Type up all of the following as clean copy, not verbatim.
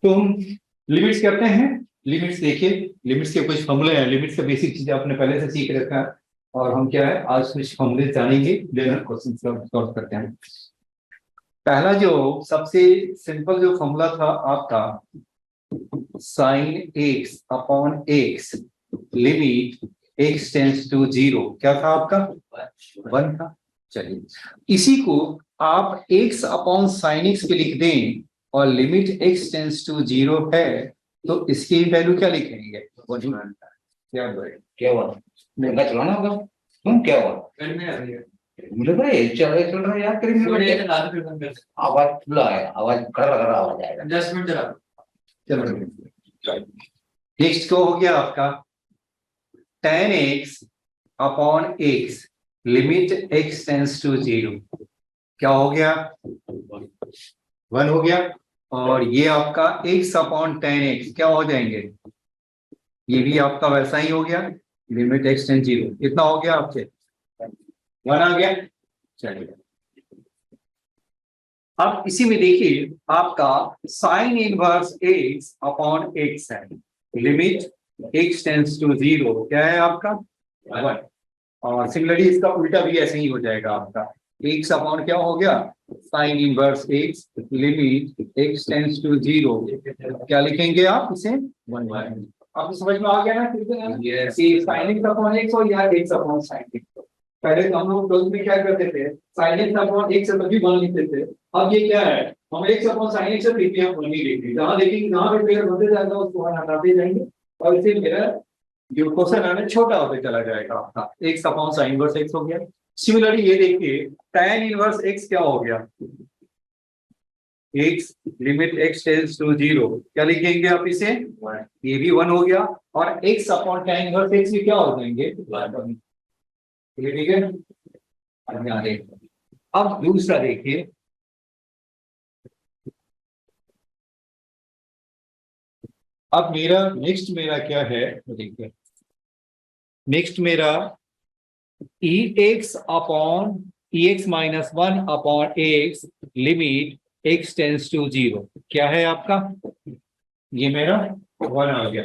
तो हम लिमिट्स करते हैं। लिमिट्स देखिए, लिमिट्स के कुछ फॉर्मूले हैं। लिमिट्स का बेसिक चीजें आपने पहले से सीख रखा है और हम क्या है आज कुछ फॉर्मूले जानेंगे, देन क्वेश्चन सॉल्व करते हैं। पहला जो सबसे सिंपल जो फॉर्मूला था आपका, sine x upon x limit x tends to 0, क्या था आपका? 1 था। चलिए, इसी को आप x अपॉन साइन एक्स पे लिख दें और लिमिट x टेंस टू 0 है तो इसकी वैल्यू क्या लिखेंगे? क्या क्या हुआ? महंगा चलाना होगा। क्या हुआ? मुझे चल रहा है यार, करेंगे आवाज खुला है, आवाज कर आवाज आएगा। 10 मिनट चला। चलो, नेक्स्ट को हो गया आपका tan x upon x limit x tends to 0, क्या हो गया? 1 हो गया। और ये आपका x अपॉन tan x क्या हो जाएंगे? ये भी आपका वैसा ही हो गया, लिमिट x टेंस 0। कितना हो गया आपके? 1 आ गया। चलिए, अब इसी में देखिए आपका sign inverse x upon x है, लिमिट x टेंस टू 0 क्या है आपका? 1। और सिमिलरली इसका उल्टा भी ऐसे ही हो जाएगा आपका, x अपॉन क्या हो गया? Sine inverse x limit x tends to 0, क्या लिखेंगे आप इसे? 1। आपको समझ में आ गया ना? Yes. Sign x upon x और या x अपॉन साइन एक्स। पहले तो हम लोग ट्वेल्थ में क्या करते थे, साइन एक्स अपॉन एक्स से तभी 1 लिखते थे। अब ये क्या है, हम x अपॉन साइन एक्स से लिखते हैं 1 ही लिखते हैं। जहां देखेंगे जहां पे पेयर बढ़ते जाएगा उसको 1 हटाते जाएंगे और इससे मेरा जो क्वेश्चन है छोटा होते चला जाएगा आपका। x upon sine inverse x हो गया। सिमिलरली ये देखिए tan इनवर्स x क्या हो गया? x limit x tends to 0, क्या लिखेंगे आप इसे? 1। ये भी 1 हो गया। और x upon tan inverse x भी क्या हो जाएंगे? 1। ठीक है। अब दूसरा देखिए, अब मेरा क्या है देखिए, नेक्स्ट मेरा ex upon ex minus 1 upon x limit x tends to 0, क्या है आपका? ये मेरा 1 आ गया।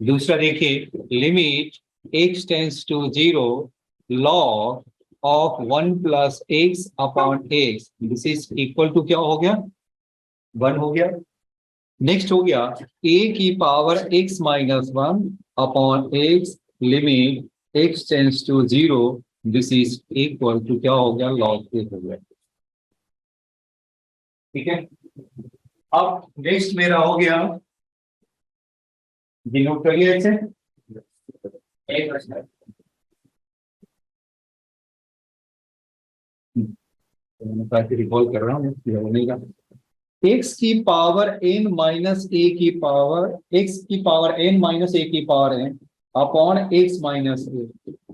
दूसरा देखिए, limit x tends to 0 log of 1 plus x upon x, this is equal to क्या हो गया? 1 हो गया। नेक्स्ट हो गया a की power x minus 1 upon x limit x tends to 0, this is equal to क्या हो गया? log a हो गया। ठीक है। अब नेक्स्ट मेरा हो गया, डिनोट करिए ऐसे, एक प्रश्न रिकॉल कर रहा हूँ। x की पावर n माइनस a की पावर, x की पावर n माइनस a की power n upon x minus a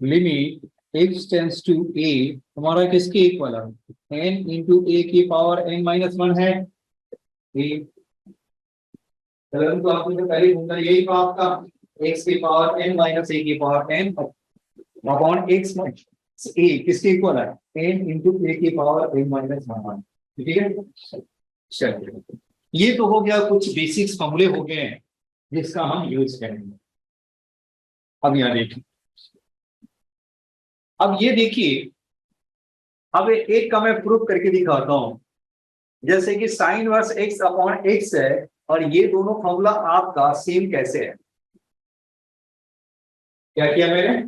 limit x tends to a, हमारा किसके इक्वल है? n इंटू a की पावर n माइनस 1 है a। तो आपने तो पहले ढूंढा, यही तो आपका x की पावर n माइनस a की power n upon x minus a किसके इक्वल है? n इंटू a की पावर n माइनस 1। ठीक है। चलिए, ये तो हो गया, कुछ बेसिक्स फॉर्मूले हो गए हैं जिसका हम यूज करेंगे। अब यहां देखिए, अब ये देखिए, अब एक का मैं प्रूफ करके दिखाता हूं। जैसे कि sine inverse x upon x है और ये दोनों फॉर्मूला आपका सेम कैसे है? क्या किया मैंने,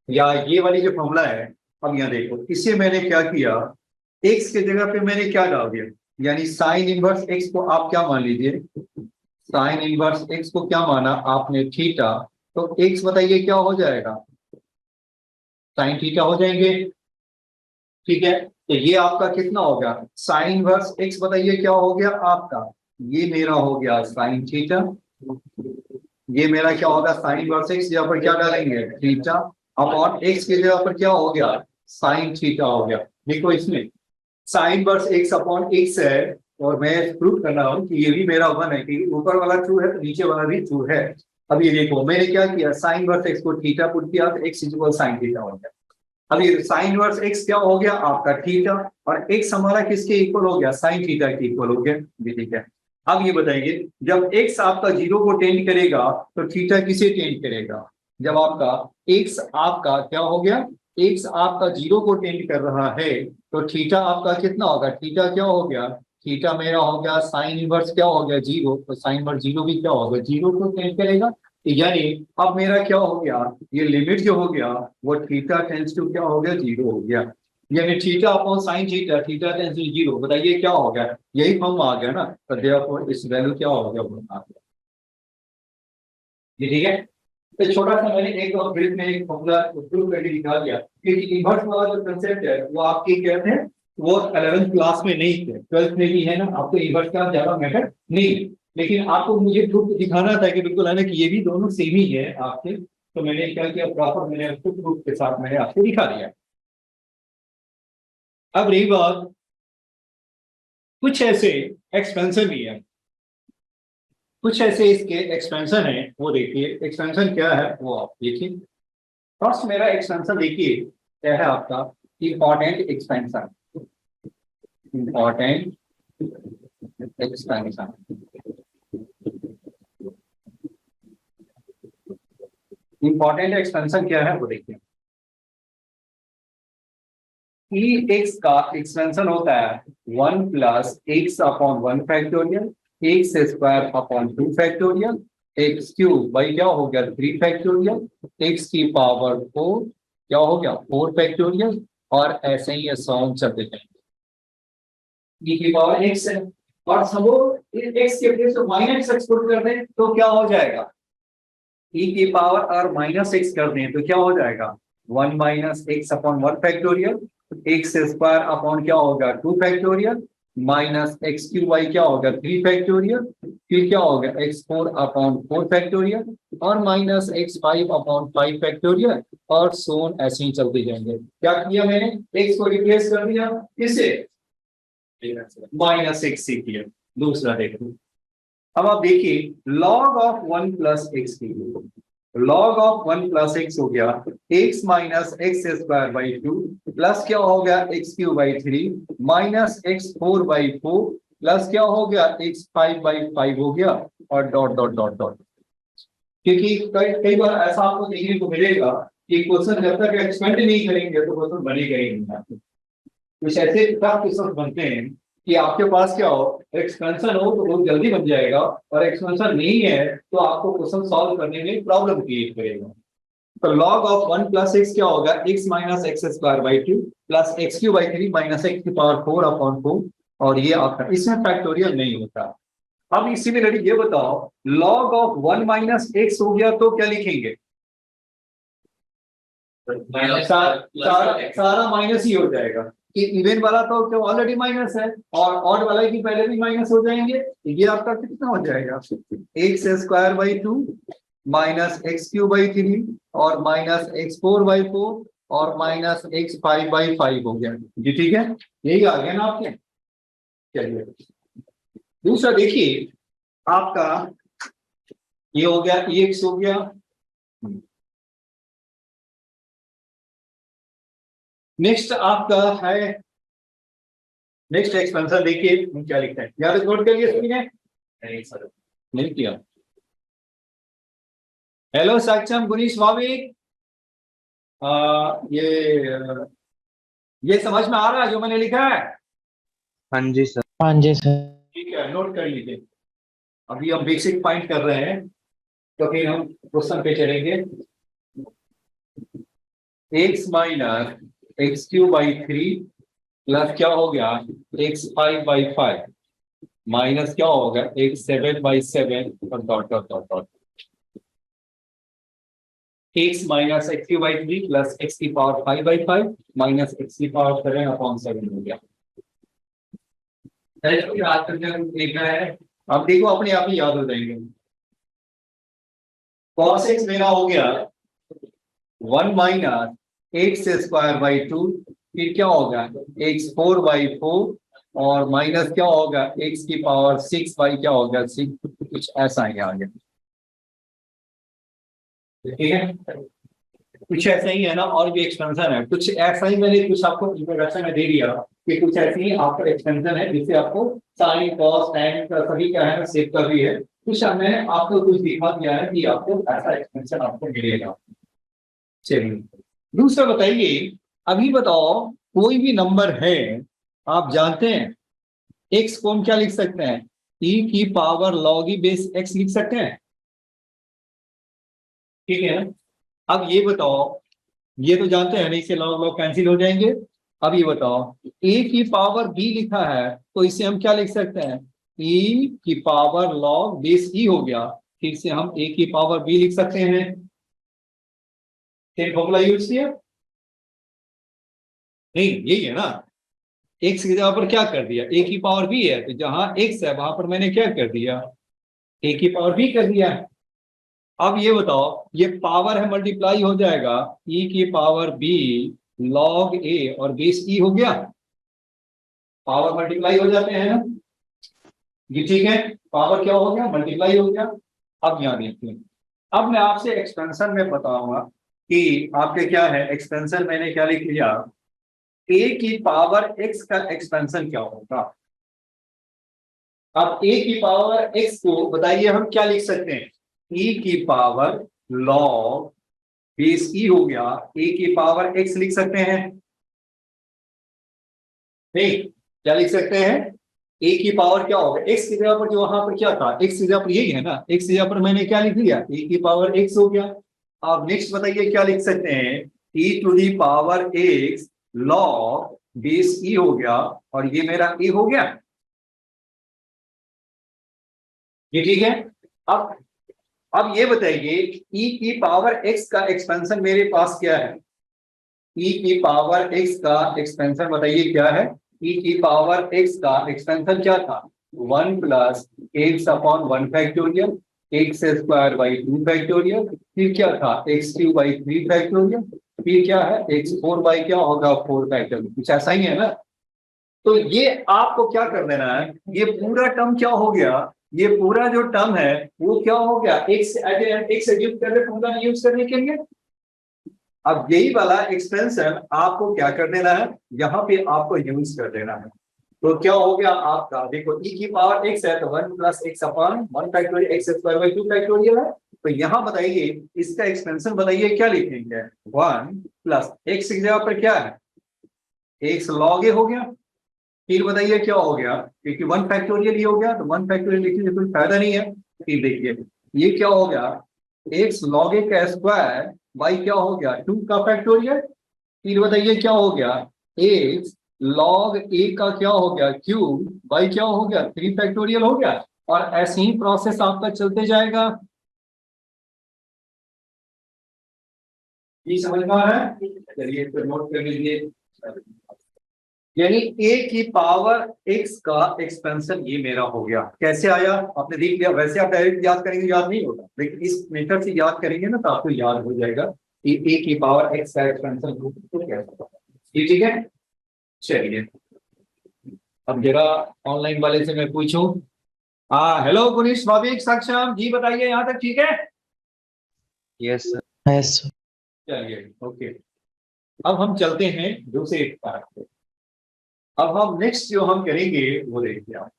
या ये वाली जो फॉर्मूला है, अब यहां देखो, इसे मैंने क्या किया, एक्स की जगह पे मैंने क्या डाल दिया, यानी साइन इनवर्स एक्स को आप क्या मान लीजिए, साइन इनवर्स एक्स को क्या माना आपने? थीटा। तो एक्स बताइए क्या हो जाएगा? साइन थीटा हो जाएंगे। ठीक है, तो ये आपका कितना हो गया? साइन इनवर्स एक्स बताइए क्या हो गया आपका? ये मेरा हो गया साइन थीटा। ये मेरा क्या होगा? साइन इनवर्स एक्स, यहाँ पर क्या डालेंगे? थीटा अपॉन एक्स की जगह पर क्या हो गया? साइन थीटा हो गया। देखो इसमें sine inverse x upon x है और मैं प्रूव कर रहा हूं कि ये भी मेरा 1 है, कि ऊपर वाला ट्रू है तो नीचे वाला भी ट्रू है। अब ये देखो मैंने क्या किया, साइन इनवर्स एक्स को थीटा पुट किया तो एक्स इक्वल साइन थीटा हो गया। अब ये साइन इनवर्स एक्स क्या हो गया आपका? थीटा, और एक्स हमारा किसके इक्वल हो गया? साइन थीटा के इक्वल हो गया। ठीक है, अब ये बताएंगे, जब x आपका 0 को टेंड करेगा तो थीटा किसे टेंड करेगा? जब आपका x आपका क्या हो गया, x आपका 0 को टेंड कर रहा है तो थीटा आपका कितना होगा? थीटा क्या हो गया? थीटा मेरा हो गया साइन इनवर्स क्या हो गया? 0। तो साइन इनवर्स 0 भी क्या होगा? 0 को टेंड करेगा। यानी अब मेरा क्या हो गया, ये लिमिट जो हो गया वो थीटा टेंड्स टू क्या हो गया? 0 हो गया। यानी theta upon sine theta, theta tends to 0। बताइए क्या हो गया? यही फॉर्म आ गया ना, तो देयरफॉर इस वैल्यू क्या हो गया? वो आ गया। ये ठीक है। तो छोटा सा मैंने एक और ब्रिज में एक फॉर्मूला प्रूव करके दिखा दिया, क्योंकि इन्वर्स वाला जो कंसेप्ट है वो आपके कहते हैं वो 11th क्लास में नहीं थे, 12th में भी है ना, आपको इन्वर्स का ज्यादा मैटर नहीं है। लेकिन आपको मुझे प्रूफ दिखाना था कि बिल्कुल है ना कि ये भी दोनों सेम ही है आपके, तो मैंने क्या किया, प्रॉपर मैंने उसको प्रूफ के साथ मैंने आपको दिखा दिया। अब रही बात, कुछ ऐसे एक्सपेंशन भी है, कुछ ऐसे इसके एक्सपेंशन है, वो देखिए एक्सपेंशन क्या है वो आप देखिए। फर्स्ट मेरा एक्सपेंशन देखिए क्या है आपका, important expansion, important expansion. Important expansion क्या है वो देखिए। ई एक्स का एक्सपेंशन होता है 1 plus x upon 1 factorial, x square upon 2 factorial, x cube भाई क्या हो गया 3 फैक्टोरियल, एक्स की पावर 4 क्या हो गया 4 फैक्टोरियल, और ऐसे ही ये सॉल्व चलते जाएंगे। ई की पावर एक्स है, और सपोज एक्स के प्लेस पे माइनस एक्स पुट कर दें तो क्या हो जाएगा, ई की पावर और माइनस एक्स कर दें तो क्या हो जाएगा 1 minus x upon 1 factorial, x square upon क्या होगा 2 factorial, minus x cube by क्या होगा 3 फैक्टोरियल, फिर क्या होगा x4 अपॉन 4 फैक्टोरियल, और माइनस x5 अपॉन 5 फैक्टोरियल, और सोन ऐसे ही चलते जाएंगे। क्या किया मैंने, x को रिप्लेस कर दिया किससे, माइनस एक्स से किया। दूसरा देखो, अब आप देखिए लॉग ऑफ 1 प्लस एक्स के लिए, लॉग ऑफ 1 प्लस एक्स हो गया x minus x square by 2 plus क्या हो गया x Q by 3 minus x4 by 4 plus क्या हो गया x5 बाई 5 हो गया, और डॉट डॉट डॉट डॉट। क्योंकि कई बार ऐसा आपको देखने को मिलेगा कि क्वेश्चन जब तक एक्सपेंड नहीं करेंगे तो क्वेश्चन बनेगा ही नहीं। कुछ ऐसे टफ क्वेश्चन बनते हैं कि आपके पास क्या हो, एक्सपेंशन हो तो बहुत जल्दी बन जाएगा, और एक्सपेंशन नहीं है तो आपको क्वेश्चन सॉल्व करने में प्रॉब्लम क्रिएट करेगा। तो लॉग ऑफ 1 प्लस एक्स क्या होगा, x minus x square by 2 plus x Q by 3 minus x की पावर 4 अपॉन 4, और ये आपका, इसमें फैक्टोरियल नहीं होता। अब इसी में लड़ी ये बताओ, लॉग ऑफ 1 माइनस एक्स हो गया तो क्या लिखेंगे, सारा माइनस ही हो जाएगा, कि इवन वाला तो ऑलरेडी माइनस है, और ऑड वाला की पहले भी माइनस हो जाएंगे, ये आपका कितना हो जाएगा x square by 2 minus x Q by 3 और माइनस x4 बाई 4 और माइनस x5 बाई 5 हो गया जी। ठीक है, यही आ गया ना आपके। चलिए दूसरा देखिए आपका, ये हो गया एक्स हो गया। नेक्स्ट आपका है, नेक्स्ट एक्सपेंशन देखिए क्या लिखते हैं, याद नोट करिए सभी ने, नहीं किया। हेलो सक्षम गुनीश भाभी, ये समझ में आ रहा है जो मैंने लिखा है? हाँ जी सर। हाँ जी सर। ठीक है, नोट कर लीजिए। अभी हम बेसिक पॉइंट कर रहे हैं तो फिर हम क्वेश्चन पे चलेंगे। X minus x Q by 3 plus क्या हो गया x5 बाई 5 माइनस क्या होगा x7 बाई 7 और dot dot dot dot, x minus x Q by 3 plus x की पावर 5 बाई 5 माइनस x की पावर 7 अपॉन 7 हो गया। याद देखना है, अब देखो अपने आप ही याद हो जाएंगे। cos x मेरा हो गया 1 माइनस एक्स स्क्वायर बाई 2, फिर क्या होगा x4 बाई 4 और माइनस क्या होगा x की पावर 6 बाई क्या होगा 6, कुछ ऐसा ही आ गया। ठीक है, कुछ ऐसा ही है ना, और भी एक्सपेंशन है कुछ ऐसा ही, मैंने कुछ आपको इंट्रोडक्शन में दे दिया कि कुछ ऐसी आपका एक्सटेंशन है जिससे आपको साइन कॉस टेन का सभी क्या है सेव का भी है, कुछ हमने आपको कुछ दिखा दिया है कि आपको ऐसा एक्सटेंशन आपको मिलेगा। चलिए दूसरा बताइए, अभी बताओ कोई भी नंबर है, आप जानते हैं एक्स को हम क्या लिख सकते हैं, ई की पावर लॉग ई बेस एक्स लिख सकते हैं, ठीक है ना। अब ये बताओ, ये तो जानते हैं नहीं, से लॉग लॉग कैंसिल हो जाएंगे। अब ये बताओ ए की पावर बी लिखा है तो इसे हम क्या लिख सकते हैं, ई की पावर लॉग बेस ई हो गया, फिर से हम ए की पावर बी लिख सकते हैं। सेम फॉर्मूला यूज किया नहीं, यही है ना, एक्स की जगह पर क्या कर दिया, ए की पावर बी है तो जहां एक्स है वहां पर मैंने क्या कर दिया, ए की पावर बी कर दिया। अब ये बताओ, ये पावर है मल्टीप्लाई हो जाएगा, ई की पावर बी लॉग ए और बेस ई हो गया, पावर मल्टीप्लाई हो जाते हैं ना, ये ठीक है, पावर क्या हो गया, मल्टीप्लाई हो गया। अब यहां देखिए, अब मैं आपसे एक्सपेंशन में बताऊंगा कि आपके क्या है एक्सपेंशन, मैंने क्या लिख लिया, ए की पावर एक्स का एक्सपेंशन क्या होगा। अब ए की पावर एक्स को बताइए हम क्या लिख सकते हैं, ई की पावर लॉग बेस ई हो गया, ए की पावर एक्स लिख सकते हैं, नहीं क्या लिख सकते हैं, ए की पावर क्या होगा, एक्स की जगह पर जो वहां पर क्या था, एक्स की जगह पर यही है ना, एक्स की जगह पर मैंने क्या लिख लिया, ए की पावर एक्स हो गया। अब नेक्स्ट बताइए क्या लिख सकते हैं, e to the power x log base e हो गया, और ये मेरा ए हो गया, ये ठीक है। अब ये बताइए ई की पावर एक्स का एक्सपेंशन मेरे पास क्या है, ई की पावर एक्स का एक्सपेंशन बताइए क्या है, ई की पावर एक्स का एक्सपेंशन क्या था, 1 plus x upon 1 factorial, x square by 2 factorial, फिर क्या था एक्स क्यूब बाई 3 फैक्टोरियल, फिर क्या है एक्स 4 बाई क्या होगा 4 फैक्टोरियल, कुछ ऐसा ही है ना। तो ये आपको क्या कर देना है, ये पूरा टर्म क्या हो गया, ये पूरा जो टर्म है वो क्या हो गया, एक्स यूज करके फॉर्मूला यूज करने के लिए। अब यही वाला एक्सपेंशन आपको क्या कर देना है, यहाँ पे आपको यूज कर देना है। तो क्या हो गया आपका, देखो ई की पावर एक्स है तो 1 plus x upon 1 factorial x square by 2 factorial है, तो यहाँ बताइए इसका एक्सपेंशन बताइए क्या लिखेंगे, 1 प्लस एक्स की जगह पर क्या है, एक्स लॉग ए हो गया, फिर बताइए क्या हो गया, क्योंकि 1 फैक्टोरियल ही हो गया तो 1 फैक्टोरियल लिखने से कोई फायदा नहीं है। फिर देखिए ये क्या हो गया, एक्स लॉग ए का स्क्वायर बाई क्या हो गया 2 का फैक्टोरियल, फिर बताइए क्या हो गया, एक्स लॉग ए का क्या हो गया क्यूब बाई क्या हो गया 3 फैक्टोरियल हो गया, और ऐसे ही प्रोसेस आपका चलते जाएगा। ये समझ में आ रहा है, चलिए इसको नोट कर लीजिए, यानी ए की पावर एक्स का एक्सपेंशन ये मेरा हो गया, कैसे आया आपने देख लिया, वैसे आप डायरेक्ट याद करेंगे याद नहीं होगा, लेकिन इस मेथड से याद करेंगे ना तो आपको याद हो जाएगा कि ए की पावर एक्स का एक्सपेंशन कैसे होगा। ये ठीक है, चलिए अब जरा ऑनलाइन वाले से मैं पूछूं, हाँ हेलो गुनीश भाविक सक्षम जी बताइए यहाँ तक ठीक है, यस सर। यस चलिए ओके। अब हम चलते हैं दूसरे पार्ट पे, अब हम नेक्स्ट जो हम करेंगे वो देखिए आप,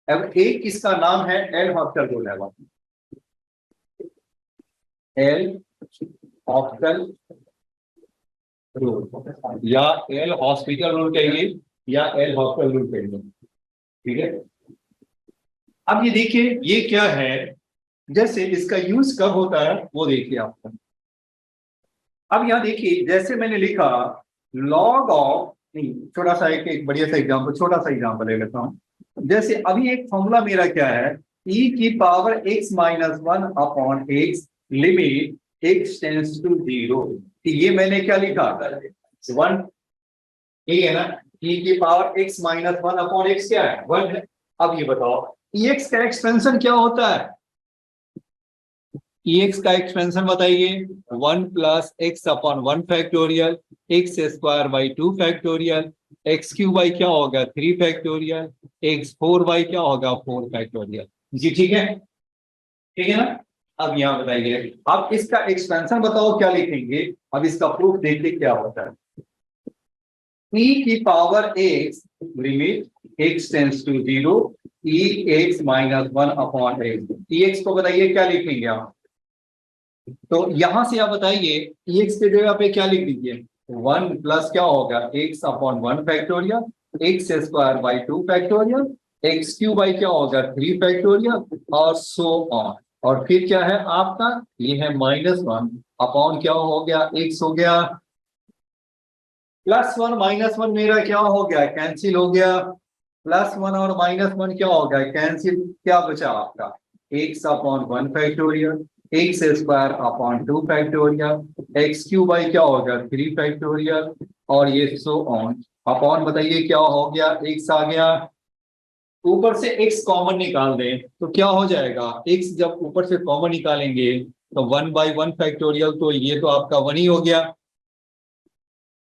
अब एक किसका नाम है एल हॉस्टल रूल है, एल हॉस्टल रूल या एल हॉस्पिटल रूल कहिए या एल हॉस्टल रूल कहिए, ठीक है। अब ये देखिए ये क्या है, जैसे इसका यूज कब होता है वो देखिए आपको। अब यहां देखिए जैसे मैंने लिखा लॉग ऑफ, नहीं छोटा सा एक बढ़िया सा एग्जांपल, छोटा सा एग्जांपल ले लेता हूं, जैसे अभी एक फॉर्मूला मेरा क्या है, ई की power x minus 1 upon x limit x tends to 0, ये मैंने क्या लिखा 1, ठीक है ना, ई की power x minus 1 upon x क्या है 1 है। अब ये बताओ एक्स का एक्सपेंशन क्या होता है, एक्स का एक्सपेंशन बताइए 1 plus x upon 1 factorial x square by 2 factorial x cube by क्या होगा 3 फैक्टोरियल एक्स 4 बाई क्या होगा 4 फैक्टोरियल, जी ठीक है ना। अब यहाँ बताइए अब इसका एक्सपेंशन बताओ क्या लिखेंगे, अब इसका प्रूफ देखिए क्या होता है। e की power x limit x tends to 0 e x minus 1 upon x। e x को बताइए क्या लिख लेंगे आप? तो यहां से आप बताइए e x के जगह पे क्या लिख दीजिए? 1 प्लस क्या होगा x upon 1 factorial x square by 2 factorial x Q by क्या होगा 3 फैक्टोरियल और सो ऑन। और फिर क्या है आपका? ये है -1 अपॉन क्या हो गया x हो गया +1 -1 मेरा क्या हो गया कैंसिल हो गया। +1 और -1 क्या हो गया कैंसिल। क्या बचा आपका x upon 1 factorial x square upon 2 factorial x Q by क्या होगा 3 फैक्टोरियल और ये सो ऑन। अपॉन बताइए क्या हो गया x आ गया। ऊपर से x कॉमन निकाल दें तो क्या हो जाएगा x जब ऊपर से कॉमन निकालेंगे तो 1/1 फैक्टोरियल तो ये तो आपका 1 ही हो गया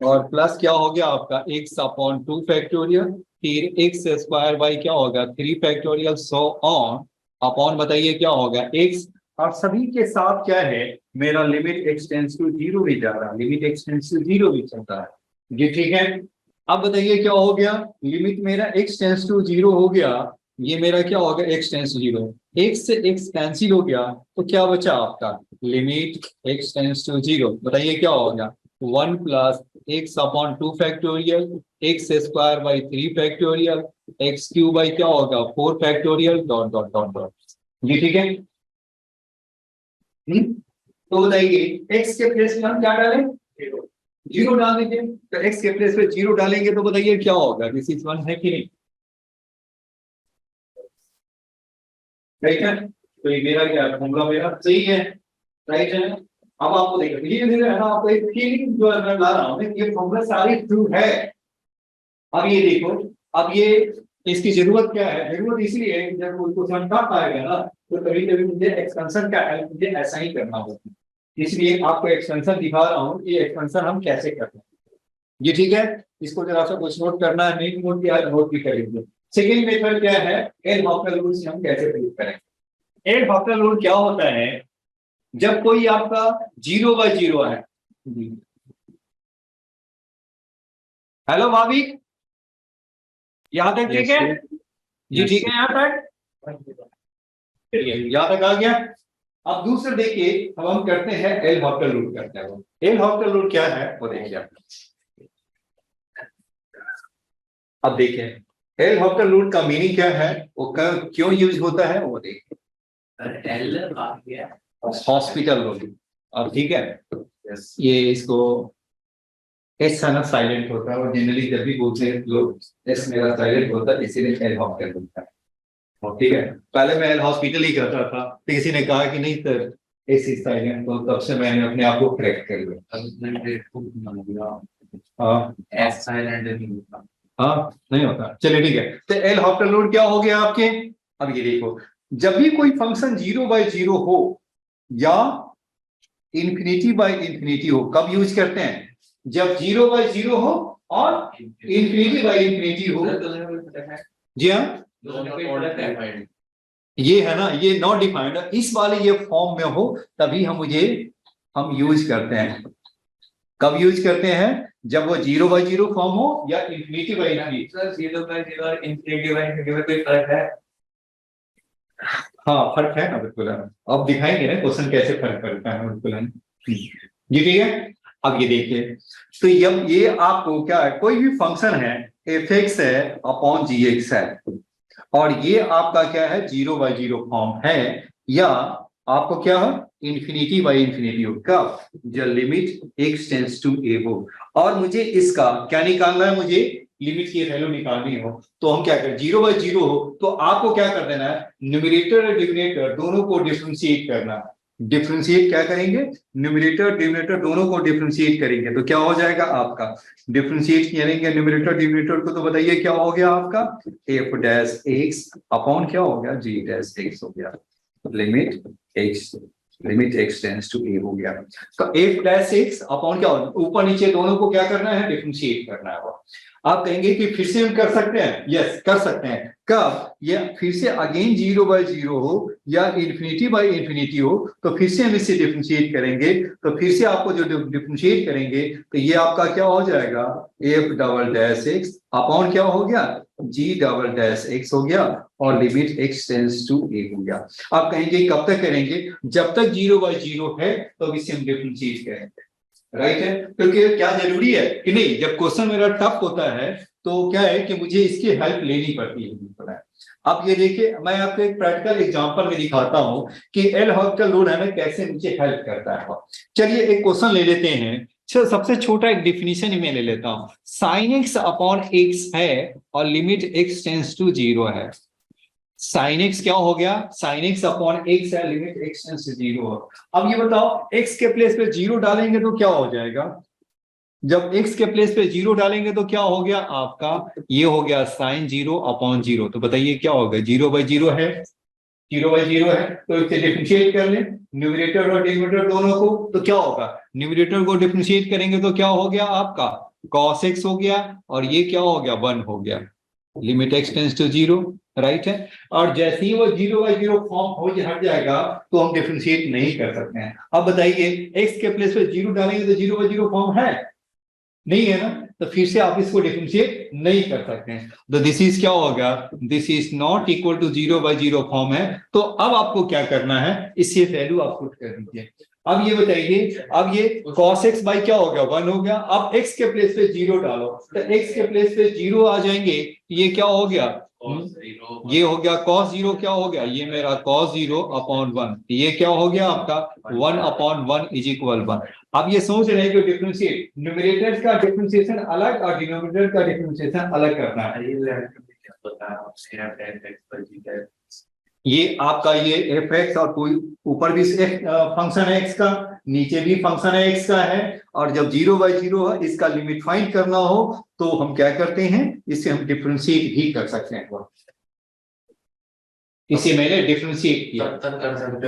और प्लस क्या हो गया आपका x अपॉन 2 फैक्टोरियल फिर x स्क्वायर बाई क्या होगा 3 फैक्टोरियल सो ऑन। अपॉन बताइए क्या होगा x और सभी के साथ क्या है मेरा लिमिट x टेंस टू 0 भी जा रहा है लिमिट x टेंस टू 0 भी चलता है ये ठीक है। अब बताइए क्या हो गया लिमिट मेरा x टेंस टू 0 हो गया ये मेरा क्या होगा x टेंस टू 0 x से x कैंसिल हो गया तो क्या बचा आपका लिमिट x टेंस टू 0 बताइए क्या होगा 1 plus x upon 2 factorial x square by 3 factorial x Q by क्या होगा 4 factorial dot dot dot dot ये ठीक है। तो बताइए x के प्लेस में हम क्या डालें 0 डाल दीजिए। तो x के प्लेस पे 0 डालेंगे तो बताइए क्या होगा दिस इज 1 है कि नहीं राइट है। तो ये मेरा क्या फॉर्मूला मेरा सही है राइट है। अब आपको देखिए धीरे धीरे है ना आपको एक फीलिंग जो मैं ला रहा हूँ ये फॉर्मूला सारी ट्रू है। अब ये देखो अब ये इसकी जरूरत क्या है जरूरत इसलिए है कि जब उसको समझ पाएगा ना तो कभी कभी मुझे एक्सपेंशन का हेल्प मुझे ऐसा ही करना होता है इसलिए आपको एक्सपेंशन दिखा रहा हूँ कि एक्सपेंशन हम कैसे करते हैं ये ठीक है। इसको जरा सा कुछ नोट करना है नहीं नोट किया नोट भी करेंगे। सेकेंड मेथड क्या है एल हॉपटन रूल से हम कैसे प्रयोग करेंगे। एल हॉपटन रूल क्या होता है जब कोई आपका 0/0 है। हेलो भाभी यहाँ तक ठीक है जी ठीक है यहाँ तक यहाँ तक आ गया। अब दूसरे देखिए अब हम करते हैं एल हॉपटन रूल करते हैं। एल हॉपटन रूल क्या है वो देखिए आप। अब देखिए एल हॉपटन रूल का मीनिंग क्या है वो क्यों यूज होता है वो देखिए। एल आ गया हॉस्पिटल रूल अब ठीक है ये इसको एस है ना साइलेंट होता है और जनरली जब भी बोलते हैं लोग एस मेरा साइलेंट होता है इसीलिए एल हॉस्पिटल होता है ठीक है। पहले मैं एल हॉस्पिटल ही करता था तो किसी ने कहा कि नहीं सर एस इज साइलेंट तो तब से मैंने अपने आप को करेक्ट कर लिया। हाँ एस साइलेंट नहीं होता हाँ नहीं होता चलिए ठीक है। तो एल हॉस्पिटल रूल क्या हो गया आपके। अब ये देखो जब भी कोई फंक्शन 0/0 हो या ∞/∞ हो कब यूज करते हैं जब 0/0 हो और ∞/∞ हो। जी हाँ ये है ना ये नॉट डिफाइंड इस वाले ये फॉर्म में हो तभी हम यूज करते हैं। कब यूज करते हैं जब वो 0/0 फॉर्म हो या ∞/∞। सर 0/0 और ∞/∞ में कोई फर्क है। हाँ फर्क है ना बिल्कुल है। अब दिखाएंगे ना क्वेश्चन कैसे फर्क करता है बिल्कुल है जी ठीक है। अब ये देखिए तो जब ये आपको क्या है कोई भी फंक्शन है f(x) है अपॉन gx है और ये आपका क्या है 0/0 फॉर्म है या आपको क्या है ∞/∞ हो कब जब limit x tends to a हो और मुझे इसका क्या निकालना है मुझे लिमिट की वैल्यू निकालनी हो तो हम क्या करें 0/0 हो तो आपको क्या कर देना है न्यूमरेटर और डिनोमिनेटर दोनों को डिफरेंशिएट करना है। डिफरेंशिएट क्या करेंगे न्यूमरेटर डिनोमिनेटर दोनों को डिफरेंशिएट करेंगे तो क्या हो जाएगा आपका डिफरेंशिएट करेंगे न्यूमरेटर डिनोमिनेटर को तो बताइए क्या हो गया आपका f' अपॉन क्या हो गया g' हो गया limit x tends to a हो गया। तो f' अपॉन क्या ऊपर नीचे दोनों को क्या करना है डिफरेंशिएट करना है। आप कहेंगे कि फिर से हम कर सकते हैं यस कर सकते हैं कब ये फिर से अगेन 0/0 हो या इन्फिनिटी बाई इन्फिनिटी हो, तो फिर से हम इसे डिफरेंशिएट करेंगे। तो फिर से आपको जो डिफरेंशिएट करेंगे तो ये आपका क्या हो जाएगा, f double dash x upon क्या हो गया, g डबल डैश x हो गया, और limit x tends to a हो गया। आप कहेंगे कब तक करेंगे, जब तक 0/0 है तो इसे हम डिफरेंशिएट करेंगे, राइट है। क्योंकि क्या जरूरी है कि नहीं, जब क्वेश्चन मेरा टफ होता है तो क्या है कि मुझे इसकी हेल्प लेनी पड़ती है। अब ये देखिए, मैं आपको एक प्रैक्टिकल एग्जांपल में दिखाता हूं कि एल हॉस्पिटल रूल है ना कैसे मुझे हेल्प करता है। चलिए एक क्वेश्चन ले लेते हैं। सबसे छोटा एक डिफिनीशन ही मैं ले लेता हूं। साइन एक्स अपॉन एक्स है और लिमिट एक्स टेंड्स टू 0 है। साइन एक्स क्या हो गया, साइन एक्स अपॉन एक्स है, लिमिट एक्स टेंड्स टू 0। अब ये बताओ एक्स के प्लेस पे 0 डालेंगे तो क्या हो जाएगा, जब x के प्लेस पे 0 डालेंगे तो क्या हो गया आपका, ये हो गया साइन 0 अपॉन 0। तो बताइए क्या होगा, 0/0 है, 0/0 है, तो इसे डिफरेंशिएट कर लें न्यूमरेटर और डिनोमिनेटर दोनों को। तो क्या होगा, न्यूमरेटर को डिफरेंशिएट करेंगे तो क्या हो गया आपका cos x हो गया, और ये क्या हो गया 1 हो गया, limit x tends to 0, right है। और जैसे ही वो 0/0 फॉर्म हो हट जाएगा तो हम डिफरेंशिएट नहीं कर सकते हैं। अब बताइए x के प्लेस पे 0 डालेंगे तो 0/0 फॉर्म है, नहीं है ना, तो फिर से आप इसको डिफरेंशिएट नहीं कर सकते हैं। तो दिस इज क्या होगा, this is not equal to 0/0 form है। तो अब आपको क्या करना है, इससे वैल्यू आप पुट कर दीजिए। अब ये बताइए, अब ये cos x बाई क्या हो गया 1 हो गया। अब x के प्लेस पे 0 डालो तो x के प्लेस पे 0 आ जाएंगे, ये क्या हो गया, ये हो गया cos 0, क्या हो गया ये मेरा cos 0 अपॉन 1, ये क्या हो गया आपका 1 अपॉन 1 इज इक्वल 1। अब ये सोच रहे हैं कि डिफरेंशिएट न्यूमरेटर का डिफरेंशिएशन अलग और डिनोमिनेटर का डिफरेंशिएशन अलग करना है। ये आपका ये f(x) और कोई ऊपर भी फंक्शन है x का, नीचे भी फंक्शन है x का है, और जब 0/0 है इसका लिमिट फाइंड करना हो तो हम क्या करते हैं, इसे हम डिफरेंशिएट भी कर सकते हैं। इसे मैंने डिफरेंशिएट किया,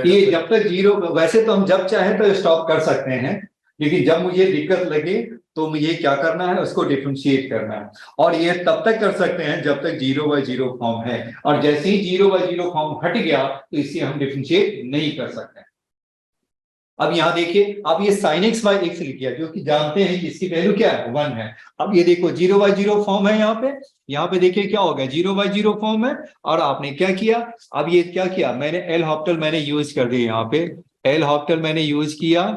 ये जब तक 0, वैसे तो हम जब चाहे तो स्टॉप कर सकते हैं, लेकिन जब मुझे दिक्कत लगे तो मुझे क्या करना है, उसको डिफरेंशिएट करना है। और ये तब तक कर सकते हैं जब तक 0/0 फॉर्म है, और जैसे ही 0/0 फॉर्म हट गया तो इसे हम डिफरेंशिएट नहीं कर सकते। अब यहाँ देखिए, अब ये sin x बाई x लिख दिया, जो कि जानते हैं कि इसकी वैल्यू क्या है 1 है। अब ये देखो 0/0 फॉर्म है, यहाँ पे देखिए क्या होगा 0/0 फॉर्म है। और आपने क्या किया, अब ये क्या किया, मैंने एल हॉस्पिटल मैंने यूज कर दिया, यहाँ पे एल हॉस्पिटल मैंने यूज किया,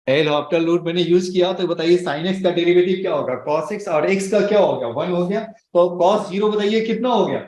एल हॉस्पिटल रूट मैंने यूज किया। तो बताइए sin x का डेरिवेटिव क्या होगा, cos x, और x का क्या हो गया 1 हो गया। तो cos 0 बताइए कितना हो गया,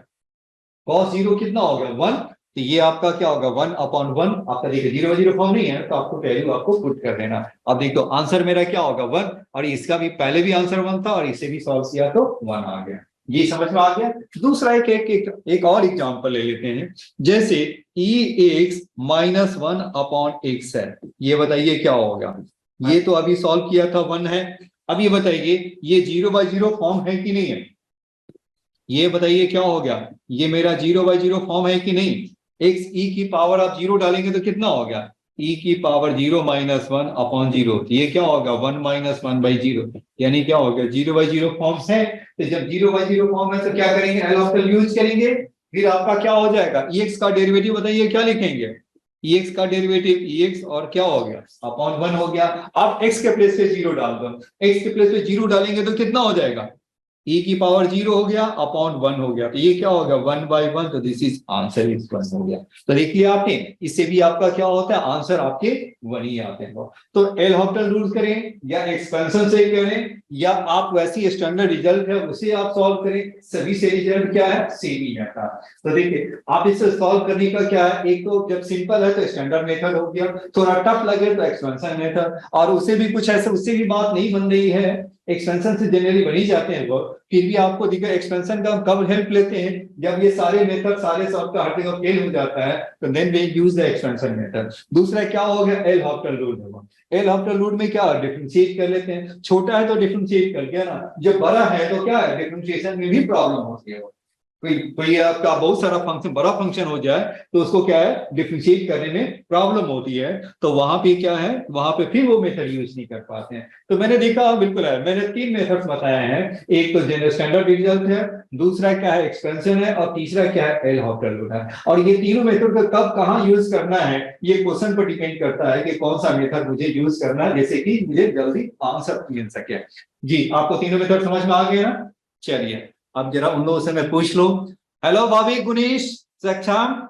cos 0 कितना हो गया 1, तो ये आपका क्या होगा 1 अपॉन 1। आपका देखिए 0/0 फॉर्म नहीं है तो आपको वैल्यू आपको पुट कर देना। अब देखो आंसर मेरा क्या होगा 1, और इसका भी पहले भी आंसर 1 था और इसे भी सॉल्व किया तो 1 आ गया। ये समझ में आ गया। दूसरा एक और एग्जांपल ले लेते हैं, जैसे e(x) - 1 अपॉन x है, ये बताइए क्या होगा। ये तो अभी सॉल्व किया था 1 है। अब ये बताइए ये 0/0 फॉर्म है कि नहीं है, ये बताइए क्या हो गया, ये मेरा 0/0 फॉर्म है कि नहीं। x e की पावर आप 0 डालेंगे तो कितना हो गया, e की पावर 0 - 1 अपॉन 0, ये क्या होगा 1 - 1/0, यानी क्या हो गया 0/0 फॉर्म है। तो जब 0/0 फॉर्म है तो क्या करेंगे, एल हॉस्पिटल यूज करेंगे, फिर आपका क्या हो जाएगा ex का डेरिवेटिव बताइए क्या लिखेंगे, ex का डेरिवेटिव ex और क्या हो गया अपॉन 1 हो गया। अब x के प्लेस पे 0 डाल दो, x के प्लेस पे 0 डालेंगे तो कितना हो जाएगा, e की पावर 0 हो गया अपॉन 1 हो गया, तो ये क्या होगा 1/1, तो दिस इज आंसर इज 1 हो गया। तो देखिए आपने, इससे भी आपका क्या होता है आंसर आपके 1 ही आते हैं। तो एल हॉस्पिटल रूल करें या एक्सपेंशन से करें या आप वैसी स्टैंडर्ड रिजल्ट है उसे आप सॉल्व करें, सभी से रिजल्ट क्या है सेम ही आता है। तो देखिए आप इसे सॉल्व करने का क्या है, एक तो जब सिंपल है तो स्टैंडर्ड मेथड हो गया, थोड़ा टफ लगे तो एक्सपेंशन मेथड, और उसे भी कुछ ऐसे उससे भी बात नहीं बन रही है, एक्सपेंशन से जनरली बन ही जाते हैं वो, फिर भी आपको दिखा एक्सपेंशन का कब हेल्प लेते हैं, जब ये सारे मेथड सारे सॉल्व का हर जगह फेल हो जाता है तो then we use the expansion method. दूसरा क्या हो गया एल हॉस्पिटल रूल है, एल हॉस्पिटल रूल में क्या डिफरेंशिएट कर लेते हैं, छोटा है तो डिफरेंशिएट कर गया ना, जब बड़ा है तो क्या है डिफरेंशिएशन में भी प्रॉब्लम होती है। कोई आपका बहुत सारा फंक्शन, बड़ा फंक्शन हो जाए तो उसको क्या है, डिफरेंशिएट करने में प्रॉब्लम होती है, तो वहां पे क्या है, वहां पे फिर वो मेथड यूज नहीं कर पाते हैं। तो मैंने देखा बिल्कुल है, मैंने 3 मेथड्स बताए हैं। एक तो जनरल स्टैंडर्ड रिजल्ट है, दूसरा क्या है एक्सपेंशन है, और तीसरा क्या है एल हॉपिटल है। और ये तीनों मेथड को कब कहाँ यूज करना है, ये क्वेश्चन पर डिपेंड करता है कि कौन सा मेथड मुझे यूज करना है, जैसे कि मुझे जल्दी आंसर मिल सके। जी, आपको तीनों मेथड समझ में आ गए ना? चलिए, अब जरा उन लोगों से मैं पूछ लूं। हेलो भाभी, गुनीश, सक्षम,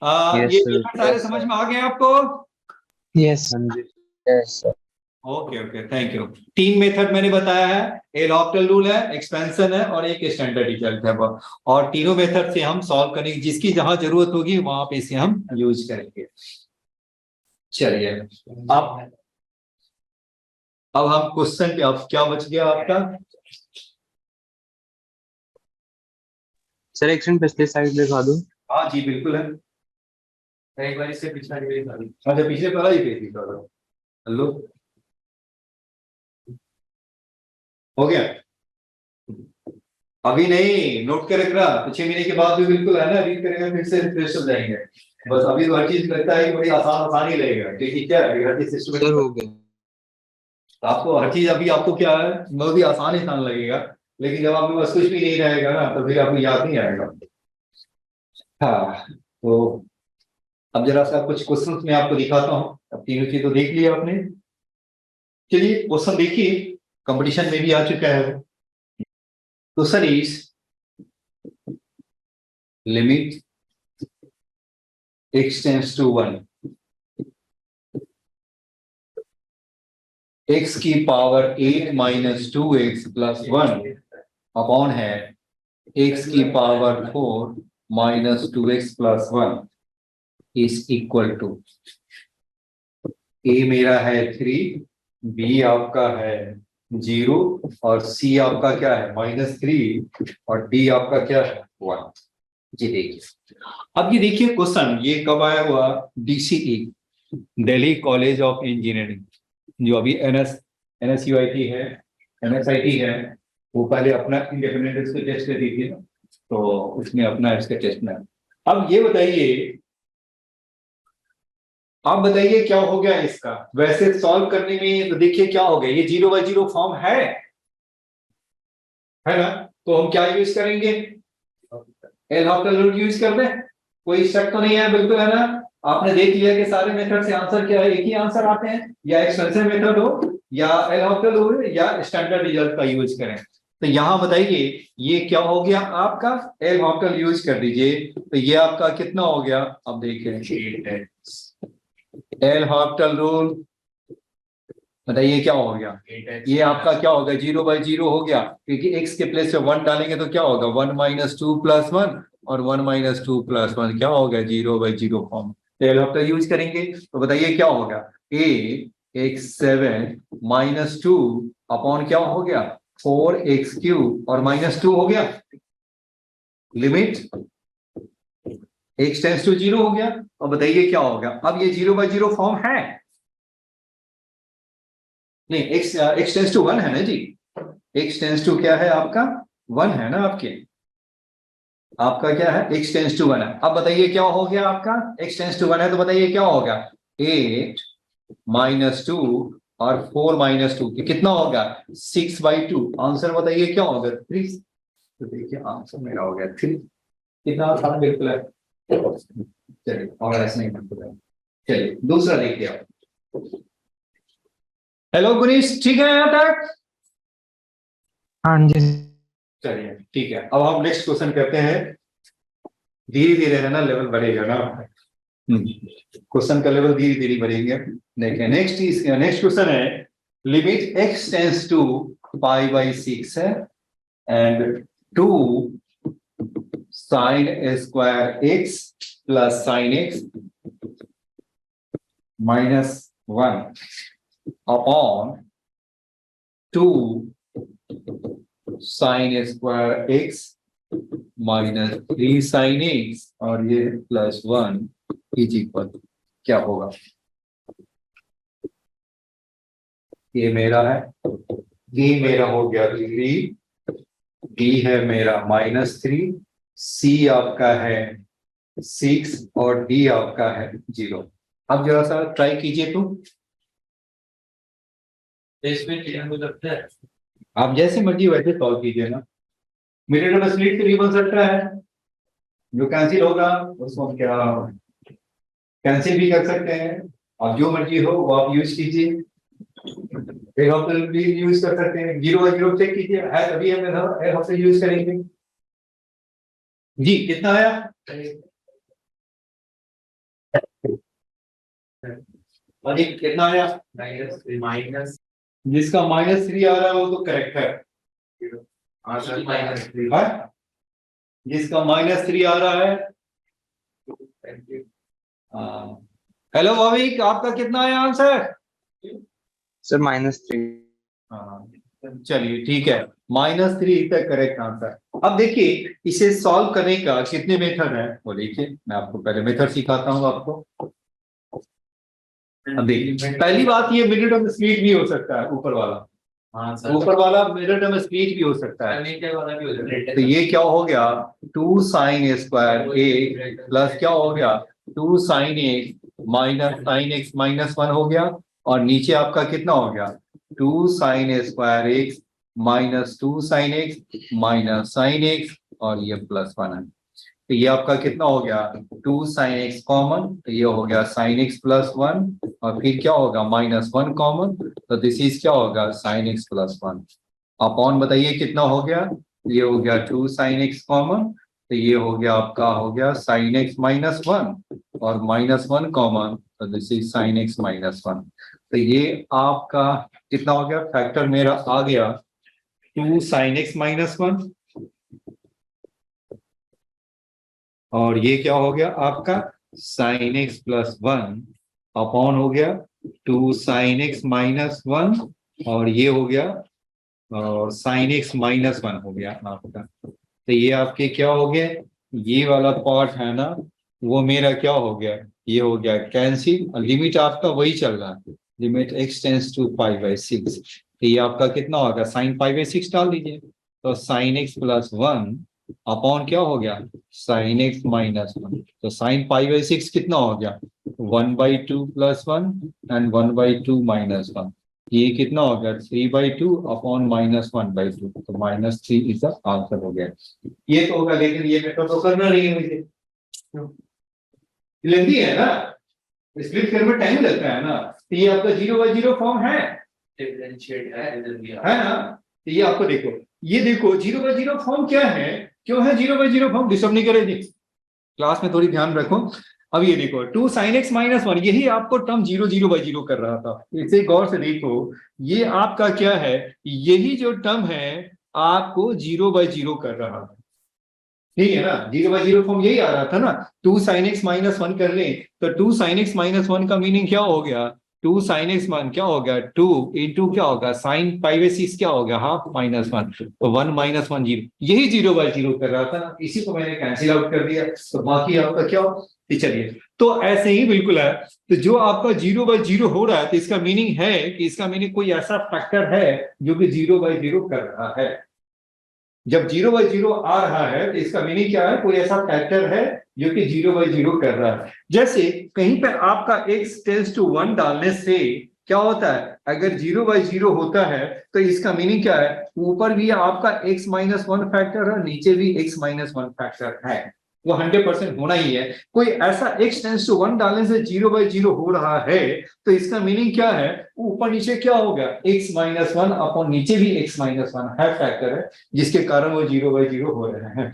Yes, ये sir. सारे समझ में आ गए आपको? Yes. Yes, sir. Okay okay, thank you. 3 method मैंने बताया है, एल हॉपिटल रूल है, एक्सपेंशन है, और एक स्टैंडर्ड रिजल्ट है। और तीनों मेथड से हम सॉल्व करेंगे, जिसकी जहां जरूरत होगी वहां पे इसे हम यूज करेंगे। चलिए, अब हम क्वेश्चन पे, अब क्या बच गया आपका? सर एक सेकंड पिछले साइड दिखा दो। हाँ जी, बिल्कुल है। एक बार इससे पिछला डिग्री था। अच्छा, पिछले वाला ही पेज दिखा दो। हेलो, हो गया? अभी नहीं, नोट के रख रहा, तो 6 महीने के बाद भी बिल्कुल है ना, रीड करेंगे फिर से रिफ्रेश हो जाएंगे। बस अभी तो हर चीज लगता है कि बड़ी आसान ही लगेगा, क्योंकि क्या है, हर चीज सर सिस्टमेटिक। हो गया। आपको हर चीज अभी आपको क्या है, बहुत ही आसान लगेगा, लेकिन जब आपके पास कुछ भी नहीं रहेगा ना, तो फिर आपको याद नहीं आएगा। हाँ, तो अब जरा सा कुछ क्वेश्चन मैं आपको दिखाता हूँ। अब तीनों चीज तो देख लिया आपने। चलिए, क्वेश्चन देखिए, कंपटीशन में भी आ चुका है। Question is limit x tends to 1, x की power 8 minus 2x plus 1 upon है x की power 4 minus 2x plus 1 is equal to, a मेरा है 3, b आपका है 0, और c आपका क्या है -3, और d आपका क्या है 1। जी देखिए, अब ये देखिए क्वेश्चन, ये कब आया हुआ, DCE, Delhi college of engineering, जो अभी NSUIT है, MSIT है, वो पहले अपना इंडिपेंडेंट इसको टेस्ट दी थी ना, तो उसमें अपना इसका टेस्ट में। अब ये बताइए, आप बताइए क्या हो गया इसका, वैसे सॉल्व करने में तो देखिए क्या हो गया, ये 0/0 फॉर्म है ना, तो हम क्या यूज करेंगे, एल हॉपिटल रूल यूज कर दें, कोई शक तो नहीं है, बिल्कुल है ना? आपने देख लिया कि सारे मेथड से आंसर क्या है, एक ही आंसर आते हैं, या एक्सपेंशन मेथड हो, या एल हॉपिटल हो, या स्टैंडर्ड रिजल्ट का यूज करें। तो यहां बताइए ये क्या हो गया आपका, एल हॉपिटल यूज कर दीजिए, तो ये आपका कितना हो गया, अब देखिए एल हॉपिटल रूल, बताइए क्या हो गया, ये आपका क्या होगा, 0/0 हो गया, क्योंकि x के प्लेस पे 1 डालेंगे तो क्या होगा, 1 - 2 + 1, और 1 - 2 + 1 क्या हो गया, 0/0 फॉर्म। तो एल हॉपिटल यूज करेंगे, तो बताइए क्या होगा, a x7 - 2 अपॉन क्या हो गया, 4x³ और -2 हो गया, लिमिट x टेंड्स टू 0 हो गया। और बताइए क्या होगा, अब ये 0/0 फॉर्म है नहीं, x टेंड्स टू 1 है ना जी, x टेंड्स टू क्या है आपका 1 है ना, आपका क्या है, x टेंड्स टू 1 है। अब बताइए क्या हो गया आपका, x टेंड्स टू 1 है, तो बताइए क्या होगा, 8 - 2 और 4 - 2 कितना होगा, 6/2। आंसर बताइए क्या होगा, 3। तो देखिए आंसर मेरा हो गया 3। कितना आसान, बिल्कुल है। चलिए, और ऐसा नहीं बिल्कुल है। चलिए दूसरा देखिए आप। हेलो गुनीश, ठीक है यहाँ तक? हाँ जी। चलिए ठीक है, अब हम नेक्स्ट क्वेश्चन करते हैं। धीरे धीरे है ना, लेवल बढ़ेगा ना, क्वेश्चन का लेवल धीरे धीरे बढ़ेंगे। देखिए नेक्स्ट क्वेश्चन है, लिमिट x टेंड्स टू π/6 है, and 2 sin² x plus sin x -1 upon 2 sin² x -3 sin x, और ये +1 इज इक्वल क्या होगा, ये मेरा है, ये मेरा हो गया 3 डी है मेरा -3, सी आपका है 6 और डी आपका है 0। अब जरा सा ट्राई कीजिए तो इसमें क्या हो सकता है? आप जैसे मर्जी वैसे सॉल्व कीजिए ना। मिडिल में स्प्लिट भी बन सकता है, जो कैंसिल होगा उसको हम क्या कैंसिल भी कर सकते हैं। आप जो मर्जी हो वो आप यूज कीजिए। एक हफ्ते भी यूज कर सकते हैं, 0/0 चेक कीजिए है तभी हम एक हफ्ते यूज करेंगे। जी कितना आया? और जी कितना आया? माइनस जिसका -3 आ रहा है वो तो करेक्ट है। -3 है? जिसका -3 आ रहा है। हेलो भाविक, आपका कितना आया आंसर? सर -3। चलिए ठीक है, -3 तक करेक्ट आंसर। अब देखिए इसे सॉल्व करने का कितने मेथड है वो देखिए, मैं आपको पहले मेथड सिखाता हूँ आपको। अब देखिए पहली बात, ये मिडिल टर्म स्प्लिट भी हो सकता है, ऊपर वाला। हाँ सर, ऊपर वाला मिडिल टर्म स्प्लिट भी हो सकता है। नीचे वाला भी हो जाता है। तो ये क्या हो गया, 2 sin स्क्वायर a प्लस क्या हो गया 2 sin x minus sin x -1 हो गया। और नीचे आपका कितना हो गया 2 sin square x minus 2 sin x minus sin x और ये +1 है। तो ये आपका कितना हो गया 2 sin x कॉमन, तो ये हो गया sin x +1 और फिर क्या होगा -1 कॉमन, तो दिस इज क्या होगा sin x +1 अपॉन बताइए कितना हो गया, ये हो गया 2 sin x कॉमन, तो ये हो गया आपका हो गया sin x -1 और -1 कॉमन, तो दिस इज sin x -1। तो ये आपका कितना हो गया, फैक्टर मेरा आ गया 2 sin x -1 और ये क्या हो गया आपका sin x +1 अपॉन हो गया 2 sin x -1 और ये हो गया और sin x -1 हो गया आपका। तो ये आपके क्या हो गए, ये वाला पार्ट है ना वो मेरा क्या हो गया, ये हो गया कैंसिल। लिमिट आपका वही चल रहा है, लिमिट x टेंड्स टू π/6। तो ये आपका कितना होगा sin π/6 डाल दीजिए, तो sin x +1 अपॉन क्या हो गया sin x -1, तो sin π/6 कितना हो गया 1/2 +1 एंड 1/2 -1, ये कितना हो गया 3/2 अपॉन -1/2, तो -3 इज द आंसर हो गया। ये तो होगा, लेकिन ये मेथड तो करना नहीं है मुझे, लेंदी है ना, स्प्लिट करने में टाइम लगता है ना। तो ये आपका 0/0 फॉर्म है डिफरेंशिएट है ना। तो ये आपको देखो, ये देखो 0/0 फॉर्म क्या है, क्यों है 0/0 फॉर्म, डिस्टर्ब नहीं करेगी क्लास में, थोड़ी ध्यान रखो। अब ये देखो 2 sin x -1, यही आपको टर्म 0/0 कर रहा था, इसे गौर से देखो। ये आपका क्या है, यही जो टर्म है आपको 0/0 कर रहा है, ठीक है ना। 0/0 फॉर्म यही आ रहा था ना, 2 sin x -1 कर ले तो 2 sin x -1 का मीनिंग क्या हो गया, 2 sin x मान क्या हो गया 2 इंटू क्या होगा sin π/6 क्या होगा हाफ -1, तो 1 -1 0, यही 0/0 कर रहा था ना, इसी को मैंने कैंसिल आउट कर दिया, तो बाकी आपका क्या हो। चलिए तो ऐसे ही बिल्कुल है। तो जो आपका 0/0 हो रहा है तो इसका मीनिंग है कि इसका मीनिंग कोई ऐसा फैक्टर है जो कि 0/0 कर रहा है। जब 0/0 आ रहा है तो इसका मीनिंग क्या है, कोई ऐसा फैक्टर है जो कि 0/0 कर रहा है। जैसे कहीं पे आपका x टेंड्स टू 1 डालने से क्या होता है, अगर 0/0 होता है तो इसका मीनिंग क्या है, ऊपर भी आपका x -1 फैक्टर है, नीचे भी x -1 फैक्टर है, वो 100% होना ही है। कोई ऐसा x टेंड्स टू 1 डालने से 0/0 हो रहा है तो इसका मीनिंग क्या है, ऊपर नीचे क्या होगा x -1 अपॉन नीचे भी x -1 है, फैक्टर है, जिसके कारण वो 0/0 हो रहे हैं।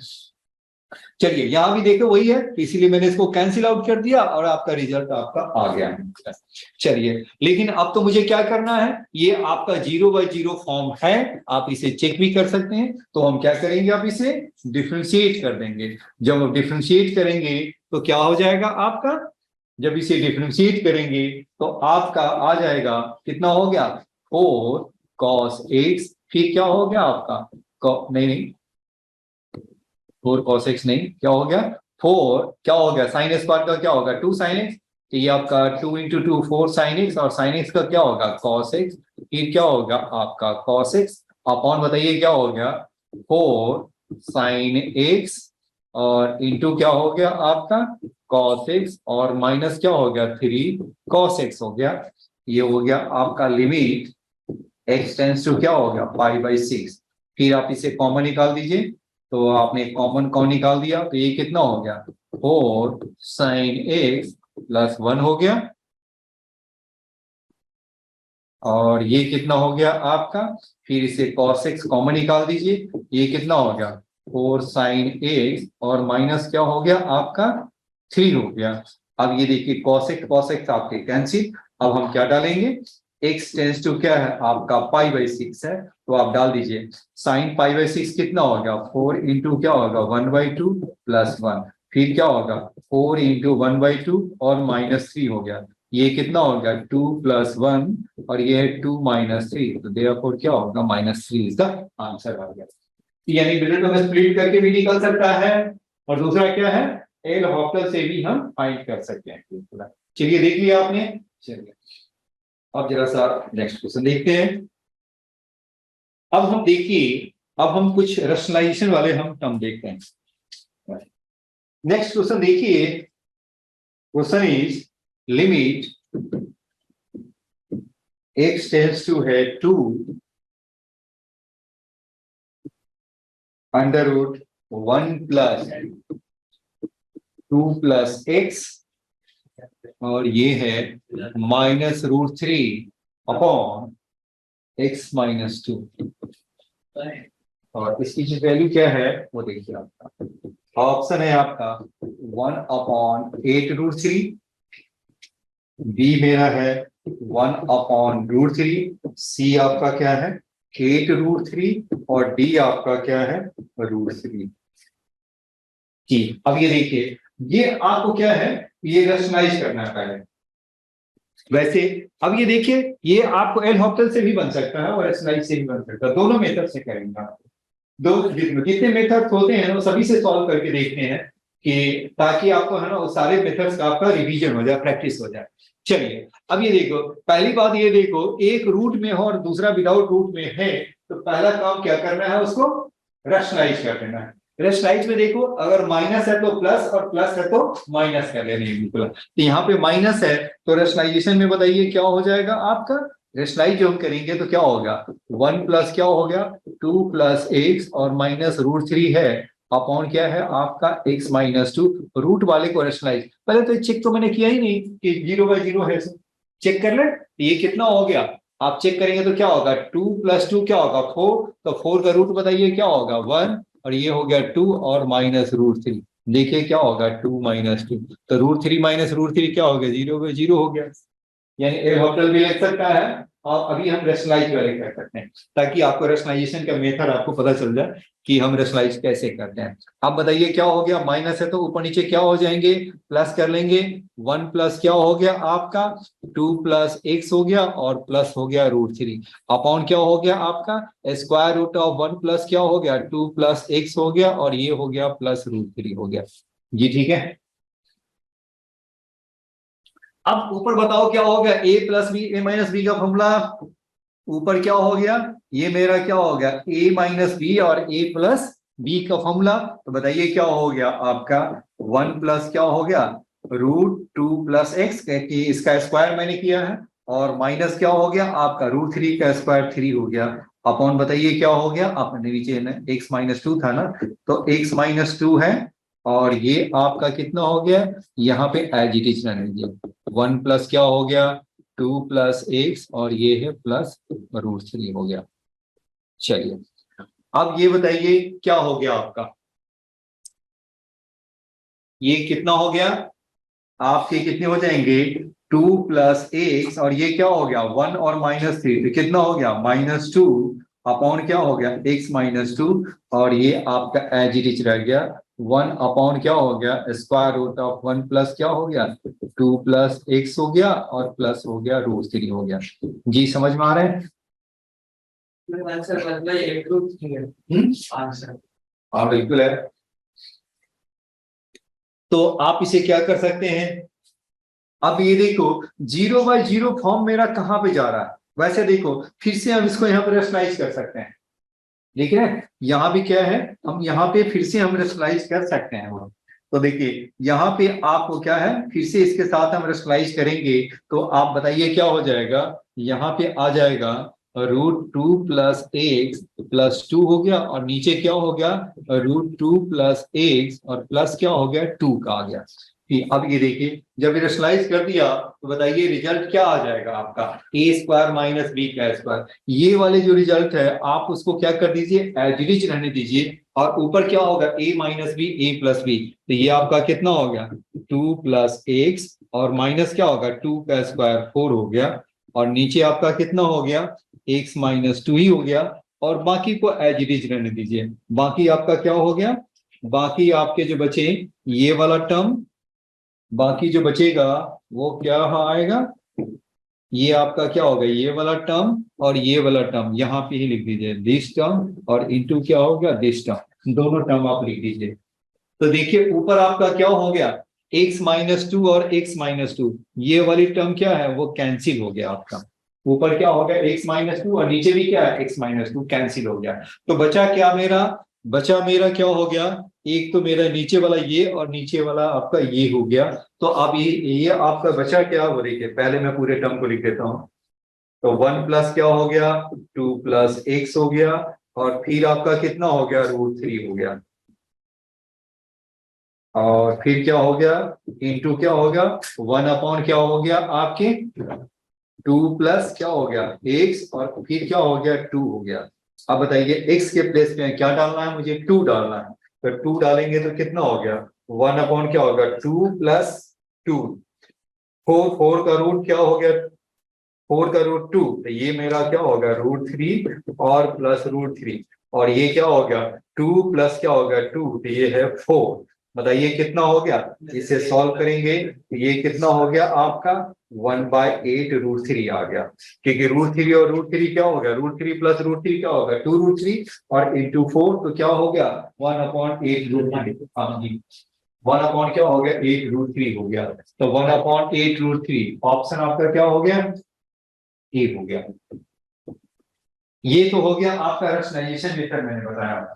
चलिए यहां भी देखो वही है, तो इसीलिए मैंने इसको कैंसिल आउट कर दिया और आपका रिजल्ट आपका आ गया है। चलिए लेकिन अब तो मुझे क्या करना है, ये आपका 0/0 फॉर्म है, आप इसे चेक भी कर सकते हैं। तो हम क्या करेंगे, आप इसे डिफरेंशिएट कर देंगे। जब हम डिफरेंशिएट करेंगे तो क्या हो जाएगा आपका, जब इसे डिफरेंशिएट करेंगे तो आपका आ जाएगा कितना हो गया 4 cos x, फिर क्या हो गया आपका नहीं 4 cos x नहीं, क्या हो गया 4 क्या हो गया sin स्क्वायर का क्या होगा 2 sin x, तो ये आपका 2 × 2 4 sin x और sin x का क्या होगा cos x, फिर क्या होगा आपका cos x अपॉन बताइए क्या हो गया 4 साइन एक्स और इंटू क्या हो गया आपका कॉस एक्स और माइनस क्या हो गया 3 कॉस एक्स हो गया। ये हो गया आपका लिमिट x टेंस टू क्या हो गया π/6। फिर आप इसे कॉमन निकाल दीजिए, तो आपने कॉमन कौन निकाल दिया, तो ये कितना हो गया 4 साइन एक्स प्लस 1 हो गया, और ये कितना हो गया आपका, फिर इसे cos x कॉमन निकाल दीजिए, ये कितना हो गया 4 साइन एक्स और माइनस क्या हो गया आपका 3 हो गया। अब ये देखिए cos x आपके कैंसिल। अब हम क्या डालेंगे, x टेंस टू क्या है आपका π/6 है, तो आप डाल दीजिए साइन π/6 कितना हो गया 4 इंटू क्या होगा 1/2 प्लस 1, फिर क्या होगा 4 इंटू 1/2 और माइनस 3 हो गया, ये कितना हो गया 2 प्लस 1 और ये है 2 माइनस 3, तो देयरफॉर क्या होगा -3 इज द आंसर आ गया। यानी मिनट में स्प्लिट करके भी निकल सकता है, और दूसरा क्या है एल हॉस्टल से भी हम फाइंड कर सकते हैं। चलिए देख लिया आपने। चलिए अब जरा सा नेक्स्ट क्वेश्चन देखते हैं। अब हम देखिए, अब हम कुछ रैशनलाइजेशन वाले हम टर्म देखते हैं। नेक्स्ट क्वेश्चन देखिए, question is limit x tends to है 2 under root 1 plus 2 plus x, और ये है -√3 अपॉन x माइनस 2, और इसकी जो वैल्यू क्या है वो देखिए आपका ऑप्शन है आपका 1/8√3, बी मेरा है 1/√3, सी आपका क्या है 8√3 और डी आपका क्या है √3 जी। अब ये देखिए, ये आपको क्या है ये रैशनलाइज करना है पहले। वैसे अब ये देखिए, ये आपको एल हॉस्टल से भी बन सकता है और रैशनलाइज से भी बन सकता है, दोनों मेथड से करेंगे। दो जितने मेथड्स होते हैं वो सभी से सॉल्व करके देखते हैं, कि ताकि आपको है ना वो सारे मेथड्स का आपका रिवीजन हो जाए, प्रैक्टिस हो जाए। चलिए अब ये देखो, पहली बात ये देखो, एक रूट में हो और दूसरा विदाउट रूट में है, तो पहला काम क्या करना है उसको रैशनलाइज कर देना है। रैशनलाइज में देखो, अगर माइनस है तो प्लस और प्लस है तो माइनस कर लेना है बिल्कुल। तो यहाँ पे माइनस है तो रैशनलाइजेशन में बताइए क्या हो जाएगा आपका, रैशनलाइज जो हम करेंगे तो क्या होगा 1 प्लस क्या हो गया 2 प्लस x और -√3 है अपॉन क्या है आपका x माइनस 2, रूट वाले को रैशनलाइज। पहले तो चेक तो मैंने किया ही नहीं कि 0/0 है, चेक कर ले ये कितना हो गया, आप चेक करेंगे तो क्या होगा 2 + 2 क्या होगा 4, तो 4 का रूट बताइए क्या होगा 1, और ये हो गया 2 और -√3, देखिए क्या होगा 2 - 2, तो √3 - √3 क्या हो गया 0/0 हो गया। यानी एल हॉस्टल भी लग सकता है, और अभी हम रैशनलाइज वाले कर सकते हैं, ताकि आपको रैशनलाइजेशन का मेथड आपको पता चल जाए कि हम रैशनलाइज कैसे करते हैं। आप बताइए क्या हो गया, माइनस है तो ऊपर नीचे क्या हो जाएंगे, प्लस कर लेंगे, 1 प्लस क्या हो गया आपका 2 प्लस x हो गया और प्लस हो गया √3 अपॉन क्या हो गया आपका स्क्वायर रूट ऑफ 1 प्लस क्या हो गया 2 प्लस x हो गया, और ये हो गया प्लस √3 हो गया जी। ठीक है, अब ऊपर बताओ क्या हो गया a + b a - b का फॉर्मूला, ऊपर क्या हो गया ये मेरा क्या हो गया a - b और a + b का फॉर्मूला, तो बताइए क्या हो गया आपका 1 प्लस क्या हो गया √2 + x, कि इसका स्क्वायर मैंने किया है, और माइनस क्या हो गया आपका √3 का स्क्वायर 3 हो गया, अपॉन बताइए क्या हो गया, आपने नीचे x - 2 था ना, तो x - 2 है, और ये आपका कितना हो गया यहाँ पे एज इट इज रहने दीजिए, 1 प्लस क्या हो गया 2 + x और ये है प्लस √3 हो गया। चलिए अब ये बताइए क्या हो गया आपका, ये कितना हो गया आपके कितने हो जाएंगे 2 + x और ये क्या हो गया 1 और -3, तो कितना हो गया -2 अपॉन क्या हो गया x - 2, और ये आपका एज इट इज रह गया 1 अपॉन क्या हो गया स्क्वायर रूट ऑफ 1 प्लस क्या हो गया 2 + x हो गया और प्लस हो गया √3 हो गया जी। समझ में आ रहा है आंसर मतलब 8√3 है आंसर। हाँ बिल्कुल है। तो आप इसे क्या कर सकते हैं, अब ये देखो 0/0 फॉर्म मेरा कहां पे जा रहा है, वैसे देखो फिर से हम इसको यहाँ पर रैशनलाइज कर सकते हैं। ठीक है। यहाँ भी क्या है, हम यहाँ पे फिर से हम रेशनलाइज कर सकते हैं वो। तो देखिए यहाँ पे आपको क्या है, फिर से इसके साथ हम रेशनलाइज करेंगे तो आप बताइए क्या हो जाएगा। यहाँ पे आ जाएगा √2 प्लस एक्स प्लस 2 हो गया, और नीचे क्या हो गया, √2 प्लस एक्स और प्लस क्या हो गया 2 का आ गया। ठीक, अब ये देखिए जब रेशनलाइज कर दिया तो बताइए रिजल्ट क्या आ जाएगा आपका, a² माइनस b का स्क्वायर। ये वाले जो रिजल्ट है आप उसको क्या कर दीजिए, एज इट इज रहने दीजिए, और ऊपर क्या होगा a minus b a plus b. तो ये आपका कितना हो गया 2 प्लस एक्स और माइनस क्या होगा 2 का स्क्वायर 4 हो गया, और नीचे आपका कितना हो गया x माइनस 2 ही हो गया, और बाकी को एज इट इज रहने दीजिए। बाकी आपका क्या हो गया, बाकी आपके जो बचे ये वाला टर्म, बाकी जो बचेगा वो क्या आएगा, ये आपका क्या होगा ये वाला टर्म और ये वाला टर्म यहाँ पे ही लिख दीजिए दिस टर्म, और इनटू क्या हो गया दिस टर्म, दोनों टर्म आप लिख दीजिए। तो देखिए ऊपर आपका क्या हो गया x माइनस 2 और x माइनस 2, ये वाली टर्म क्या है वो कैंसिल हो गया आपका। ऊपर क्या हो गया x माइनस 2 और नीचे भी क्या है x माइनस 2 कैंसिल हो गया। तो बचा क्या मेरा, बचा मेरा क्या हो गया, एक तो मेरा नीचे वाला ये और नीचे वाला आपका ये हो गया। तो अब ये आपका बचा क्या, वो देखिए पहले मैं पूरे टर्म को लिख देता हूं। तो 1 प्लस क्या हो गया 2 प्लस एक्स हो गया, और फिर आपका कितना हो गया √3 हो गया, और फिर क्या हो गया इंटू क्या हो गया 1 अपॉन क्या हो गया आपके 2 प्लस क्या हो गया एक्स, और फिर क्या हो गया 2 हो गया। अब बताइए एक्स के प्लेस में क्या डालना है, मुझे 2 डालना है। तो 2 डालेंगे तो कितना हो गया 1 अपॉन क्या होगा 2 प्लस 2, 4 का रूट क्या हो गया 4 का √2, तो ये मेरा क्या होगा √3 और प्लस √3, और ये क्या हो गया 2 प्लस क्या होगा 2, तो ये है 4। बताइए कितना हो गया, इसे सॉल्व करेंगे तो ये कितना हो गया आपका 1/8 √3 आ गया, क्योंकि √3 और √3 क्या हो गया √3 प्लस √3 क्या होगा 2√3 और इंटू 4, तो क्या हो गया 1/8 √3, 1 अपॉन क्या हो गया 8 √3 हो गया। तो 1/8 √3 ऑप्शन आपका क्या हो गया ए हो गया। ये तो हो गया आपका रेशनलाइजेशन मेथड, मैंने बताया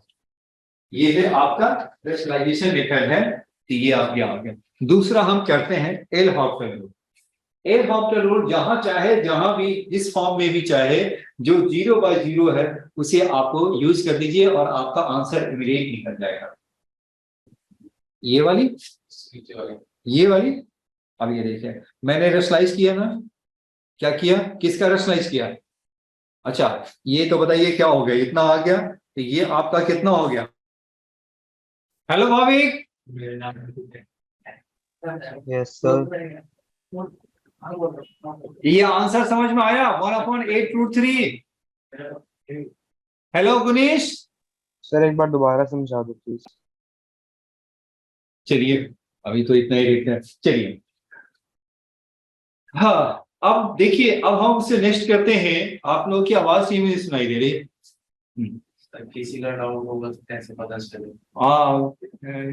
ये है आपका रेशनलाइजेशन मेथड है, तो ये आप आ गया। दूसरा हम करते हैं L hospital rule. L hospital rule जहां चाहे जहां भी जिस फॉर्म में भी चाहे जो 0/0 है उसे आपको यूज कर दीजिए और आपका आंसर इमीडिएट निकल जाएगा। ये वाली ये वाली, अब ये देखिए मैंने रेशनलाइज किया ना, क्या किया, किसका रेशनलाइज किया, अच्छा ये तो बताइए क्या हो गया, इतना आ गया, तो ये आपका कितना हो गया। Hello Bhavik, Yes, sir. ये आंसर समझ में आया 1/8 √3। हेलो गुनीश, सर एक बार दोबारा समझा दो प्लीज। चलिए अभी तो इतना ही देखते हैं, चलिए हाँ अब देखिए अब हम उससे नेक्स्ट करते हैं। आप लोगों की आवाज ही मुझे सुनाई दे रही है। किसी का डाउट होगा तो कैसे पता चले। हाँ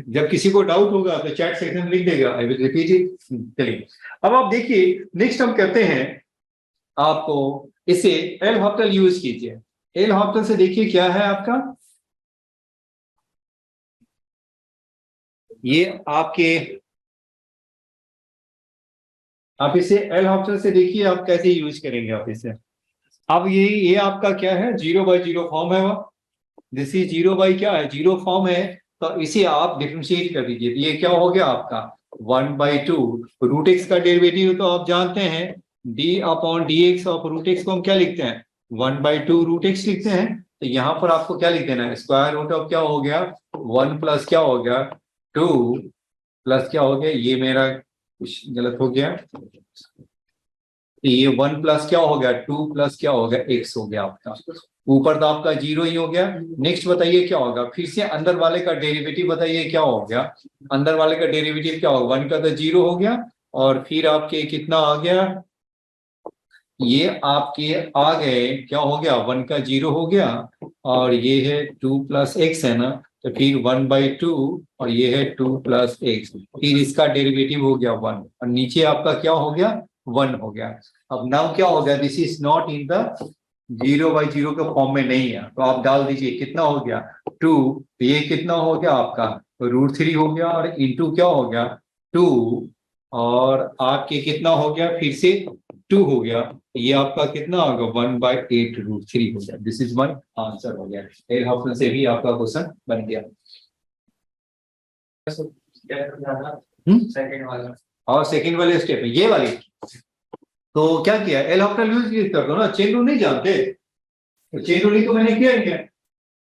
जब किसी को डाउट होगा तो चैट सेक्शन में लिख देगा, आई विल रिपीट इट। चलिए अब आप देखिए नेक्स्ट हम करते हैं, आपको इसे एल हॉस्पिटल यूज कीजिए। एल हॉस्पिटल से देखिए क्या है आपका, ये आपके आप इसे एल हॉस्पिटल से देखिए आप कैसे यूज करेंगे आप इसे। अब ये आपका क्या है 0/0 फॉर्म है, वो दिस इज 0 क्या है 0 फॉर्म है, तो इसे आप डिफरेंशिएट कर दीजिए। ये क्या हो गया आपका 1/2 √x का डेरिवेटिव तो आप जानते हैं d/dx ऑफ √x को हम क्या लिखते हैं 1/2 √x लिखते हैं। तो यहाँ पर आपको क्या लिख देना है स्क्वायर रूट ऑफ क्या हो गया 1 प्लस क्या हो गया 2 प्लस क्या हो गया, ये मेरा कुछ गलत हो गया, ये 1 प्लस क्या हो गया 2 प्लस क्या हो गया x हो गया आपका, ऊपर तो आपका 0 ही हो गया। नेक्स्ट बताइए क्या होगा, फिर से अंदर वाले का डेरिवेटिव बताइए क्या हो गया, अंदर वाले का डेरिवेटिव क्या होगा 1 का तो 0 हो गया, और फिर आपके कितना आ गया, ये आपके आ गए क्या हो गया 1 का 0 हो गया, और ये है 2 प्लस x है ना, तो फिर 1/2 और ये है 2 प्लस x, फिर इसका डेरिवेटिव हो गया 1 और नीचे आपका क्या हो गया 1 हो गया। अब नाउ क्या हो गया, this is not in the 0/0 के फॉर्म में नहीं है, तो आप डाल दीजिए कितना हो गया 2, ये कितना हो गया आपका √3 हो गया, और इंटू क्या हो गया 2, और आपके कितना हो गया फिर से 2 हो गया, ये आपका कितना होगा 1/8 √3 हो गया। दिस इज माय आंसर हो गया। एल हॉफमैन से भी आपका क्वेश्चन बन गया। सेकंड वाला और सेकंड वाले स्टेप है ये वाली, तो क्या किया एल हॉफमैन यूज कर दो ना, चेन रूल नहीं जानते तो चेन रूल तो मैंने किया ही है।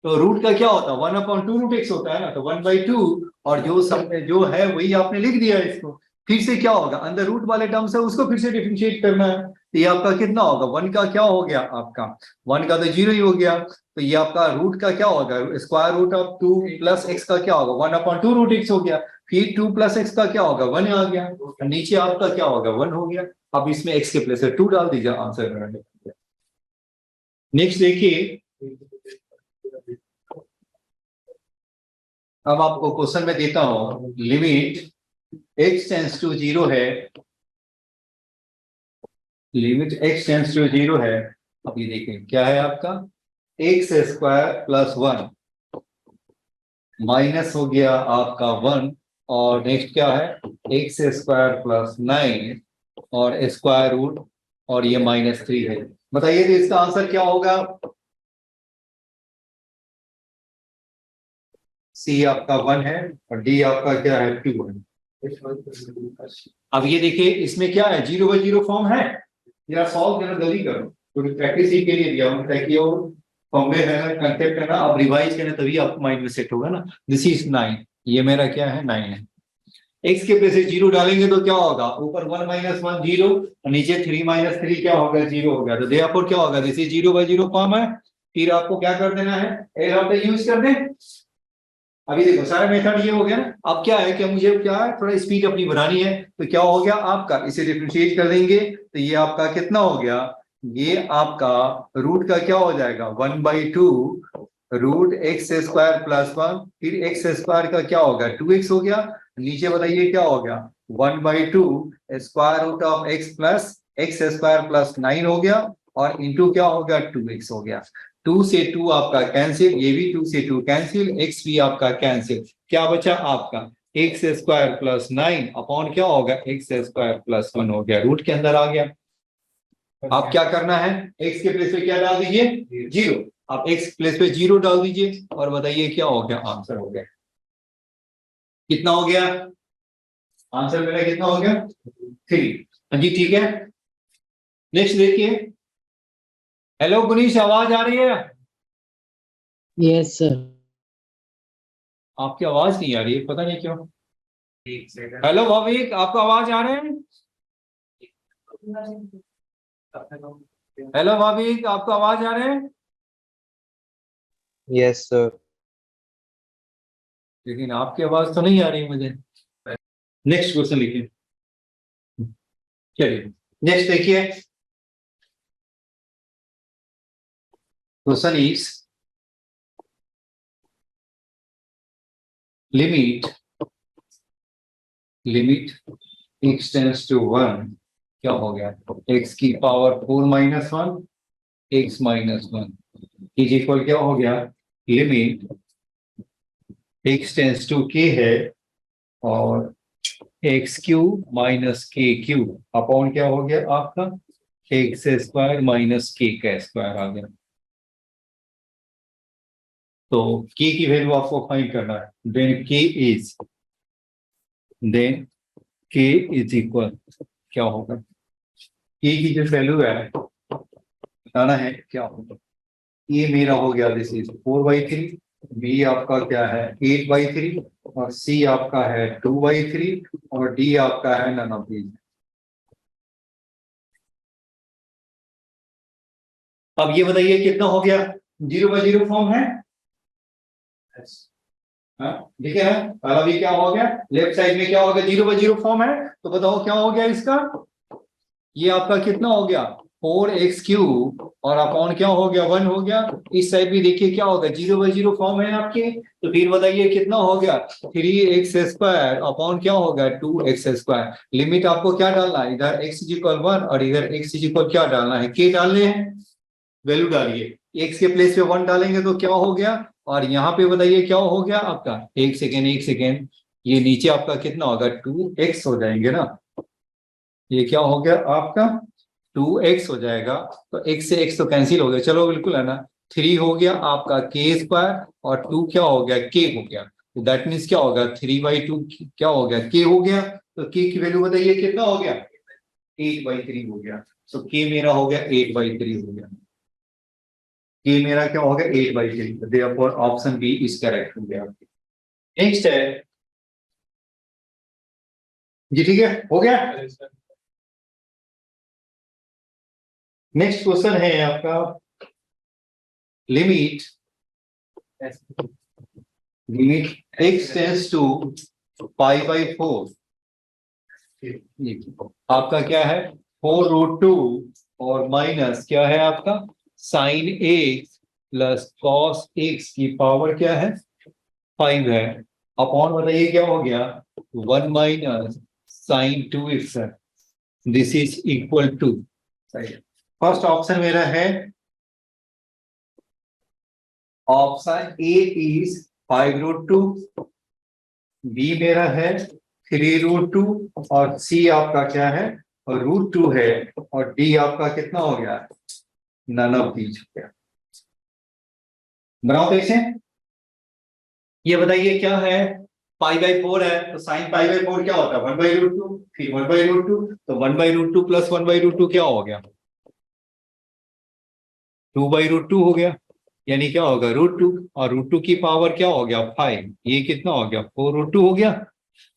तो रूट का क्या होता है 1/2 √x होता है ना, तो 1/2, और जो सब जो है वही आपने लिख दिया इसको। फिर से क्या होगा अंदर रूट वाले टर्म्स है उसको फिर से डिफरेंशिएट करना है, तो ये आपका कितना होगा 1 का क्या हो गया आपका 1 का तो 0 ही हो गया, तो ये आपका रूट का क्या होगा स्क्वायर रूट ऑफ 2 + x का क्या होगा 1/2 √x हो गया, फिर 2 + x का क्या होगा 1 आ गया, नीचे आपका क्या होगा 1 हो गया। अब इसमें x के प्लेस 2 डाल दीजिए, आंसर। नेक्स्ट देखिए, अब आपको क्वेश्चन में देता हूं लिमिट x टेंड्स टू 0 है, लिमिट x टेंड्स टू 0 है। अब ये देखें क्या है आपका x² + 1 माइनस हो गया आपका 1, और नेक्स्ट क्या है x² + 9 और स्क्वायर रूट, और ये -3 है। बताइए तो इसका आंसर क्या होगा। सी आपका 1 है और डी आपका क्या है 2 है। अब ये देखिए इसमें क्या है 0/0 फॉर्म है, या सॉल्व करना जल्दी करो, तो प्रैक्टिस ही के लिए दिया हूं ताकि वो फॉर्म में है ना कंसेप्ट है ना, अब रिवाइज करना तभी आपको माइंड में सेट होगा ना। दिस इज 9, ये मेरा क्या है 9 है। x के प्लेस 0 डालेंगे तो क्या होगा ऊपर 1 - 1 0, और नीचे 3 - 3 क्या होगा 0 हो गया, तो देयरफॉर क्या होगा दिस इज 0/0 फॉर्म है। फिर आपको क्या कर देना है एल हॉफमैन यूज कर दें। अभी देखो सारा मेथड ये हो गया ना, अब क्या है कि मुझे क्या है थोड़ा स्पीड अपनी बढ़ानी है, तो क्या हो गया आपका इसे डिफरेंशिएट कर देंगे, तो ये आपका कितना हो गया, ये आपका रूट का क्या हो जाएगा 1/2 √x² + 1, फिर x² का क्या होगा 2x हो गया, नीचे बताइए क्या हो गया 1/2 square root of x + x² + 9 हो गया, और इंटू क्या हो गया 2x हो गया। 2 से 2 आपका कैंसिल, ये भी 2 से 2 कैंसिल, x भी आपका कैंसिल, क्या बचा आपका x² + 9 अपॉन क्या होगा x² + 1 हो गया, रूट के अंदर आ गया। आप क्या करना है x के प्लेस पे क्या डाल दीजिए 0, आप x प्लेस पे 0 डाल दीजिए और बताइए क्या हो गया, आंसर हो गया कितना हो गया, आंसर मेरा कितना हो गया 3। जी ठीक है, नेक्स्ट देखिए। हेलो गुनीश आवाज आ रही है, Yes, sir. आपकी आवाज नहीं आ रही है पता नहीं क्यों। एक सेकंड हेलो भाविक आपका आवाज आ रहे हैं, हेलो भाविक आपका आवाज आ रहे हैं, Yes, sir. लेकिन आपकी आवाज तो नहीं आ रही मुझे। नेक्स्ट क्वेश्चन लिखिए, चलिए नेक्स्ट देखिए। Question is limit x tends to 1 क्या हो गया x की पावर 4 - 1 x - 1 इज इक्वल क्या हो गया limit x tends to k है और x³ - k³ अपॉन क्या हो गया आपका x² - k का स्क्वायर आ गया। तो k की वैल्यू आपको फाइंड करना है, देन k इज इक्वल क्या होगा, k की जो वैल्यू है बताना है क्या होगा। ये मेरा हो गया दिस इज 4/3, b आपका क्या है 8/3, और c आपका है 2/3, और d आपका है नन ऑफ दीज। अब ये बताइए कितना हो गया 0/0 फॉर्म है, ठीक है पहला भी क्या हो गया लेफ्ट साइड में क्या होगा 0/0 फॉर्म है, तो बताओ क्या हो गया इसका, ये आपका कितना हो गया 4x³ और अपॉन क्या हो गया 1 हो गया। इस साइड भी देखिए क्या होगा 0/0 फॉर्म है आपके, तो फिर बताइए कितना हो गया 3x² अपॉन क्या होगा 2x²। लिमिट आपको क्या डालना है, इधर x = 1 और इधर x = क्या डालना है k डालने हैं। वैल्यू डालिए, एक्स के प्लेस पे 1 डालेंगे तो क्या हो गया, और यहाँ पे बताइए क्या हो गया आपका, एक सेकेंड, ये नीचे आपका कितना होगा 2x हो जाएंगे ना, ये क्या हो गया आपका 2x हो जाएगा, तो x से x तो कैंसिल हो गया, चलो बिल्कुल है ना, 3 हो गया आपका k स्क्वायर और 2 क्या हो गया k हो गया, तो दैट मीन्स क्या होगा 3/2 क्या हो गया k हो गया, तो k की वैल्यू बताइए कितना हो गया 8/3 हो गया, तो k मेरा हो गया 8/3 हो गया, k मेरा क्या हो गया 8/3, therefore option b is correct हो गया। नेक्स्ट है जी, ठीक है हो गया। नेक्स्ट क्वेश्चन है आपका लिमिट x टेंड्स टू π/4, आपका क्या है 4√2 और माइनस क्या है आपका sin x plus cos x की पावर क्या है 5 है, अपॉन बताइए क्या हो गया 1 माइनस sin 2x है, this is equal to, first option मेरा है ऑप्शन ए इज 5√2, बी मेरा है 3√2 और सी आपका क्या है √2 है, और डी आपका कितना हो गया नन ऑफ दीज हो गया। बनाओ कैसे, ये बताइए क्या है π/4 है, तो sin π/4 क्या होता है 1/√2, फिर 1/√2, तो 1/√2 प्लस 1/√2 क्या हो गया 2/√2 हो गया, यानी क्या होगा √2, और √2 की पावर क्या हो गया 5, ये कितना हो गया 4√2 हो गया,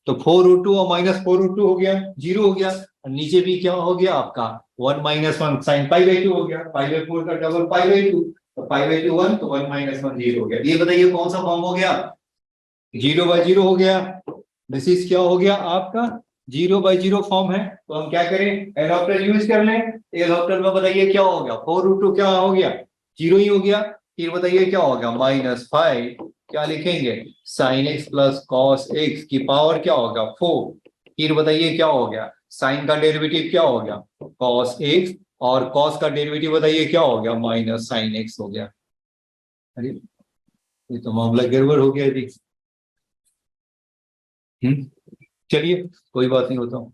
तो 4√2 और माइनस 4√2 हो गया 0 हो गया, और नीचे भी क्या हो गया आपका 1 - 1 sin π/2 हो गया, π/4 का डबल π/2, तो π/2 1, तो 1 - 1 0 हो गया। ये बताइए कौन सा फॉर्म हो गया 0/0 हो गया, दिस इज क्या हो गया आपका 0/0 फॉर्म है, तो हम क्या करें एल हॉपिटल यूज कर लें, एल हॉपिटल में बताइए क्या हो गया 4√2 क्या हो गया 0 ही हो गया, फिर बताइए क्या होगा -5 क्या लिखेंगे sin x plus cos x की पावर क्या होगा 4, फिर बताइए क्या हो गया sin का डेरिवेटिव क्या हो गया cos x, और cos का डेरिवेटिव बताइए क्या हो गया माइनस sin x हो गया। अरे ये तो मामला गड़बड़ हो गया जी। चलिए कोई बात नहीं, होता हूं,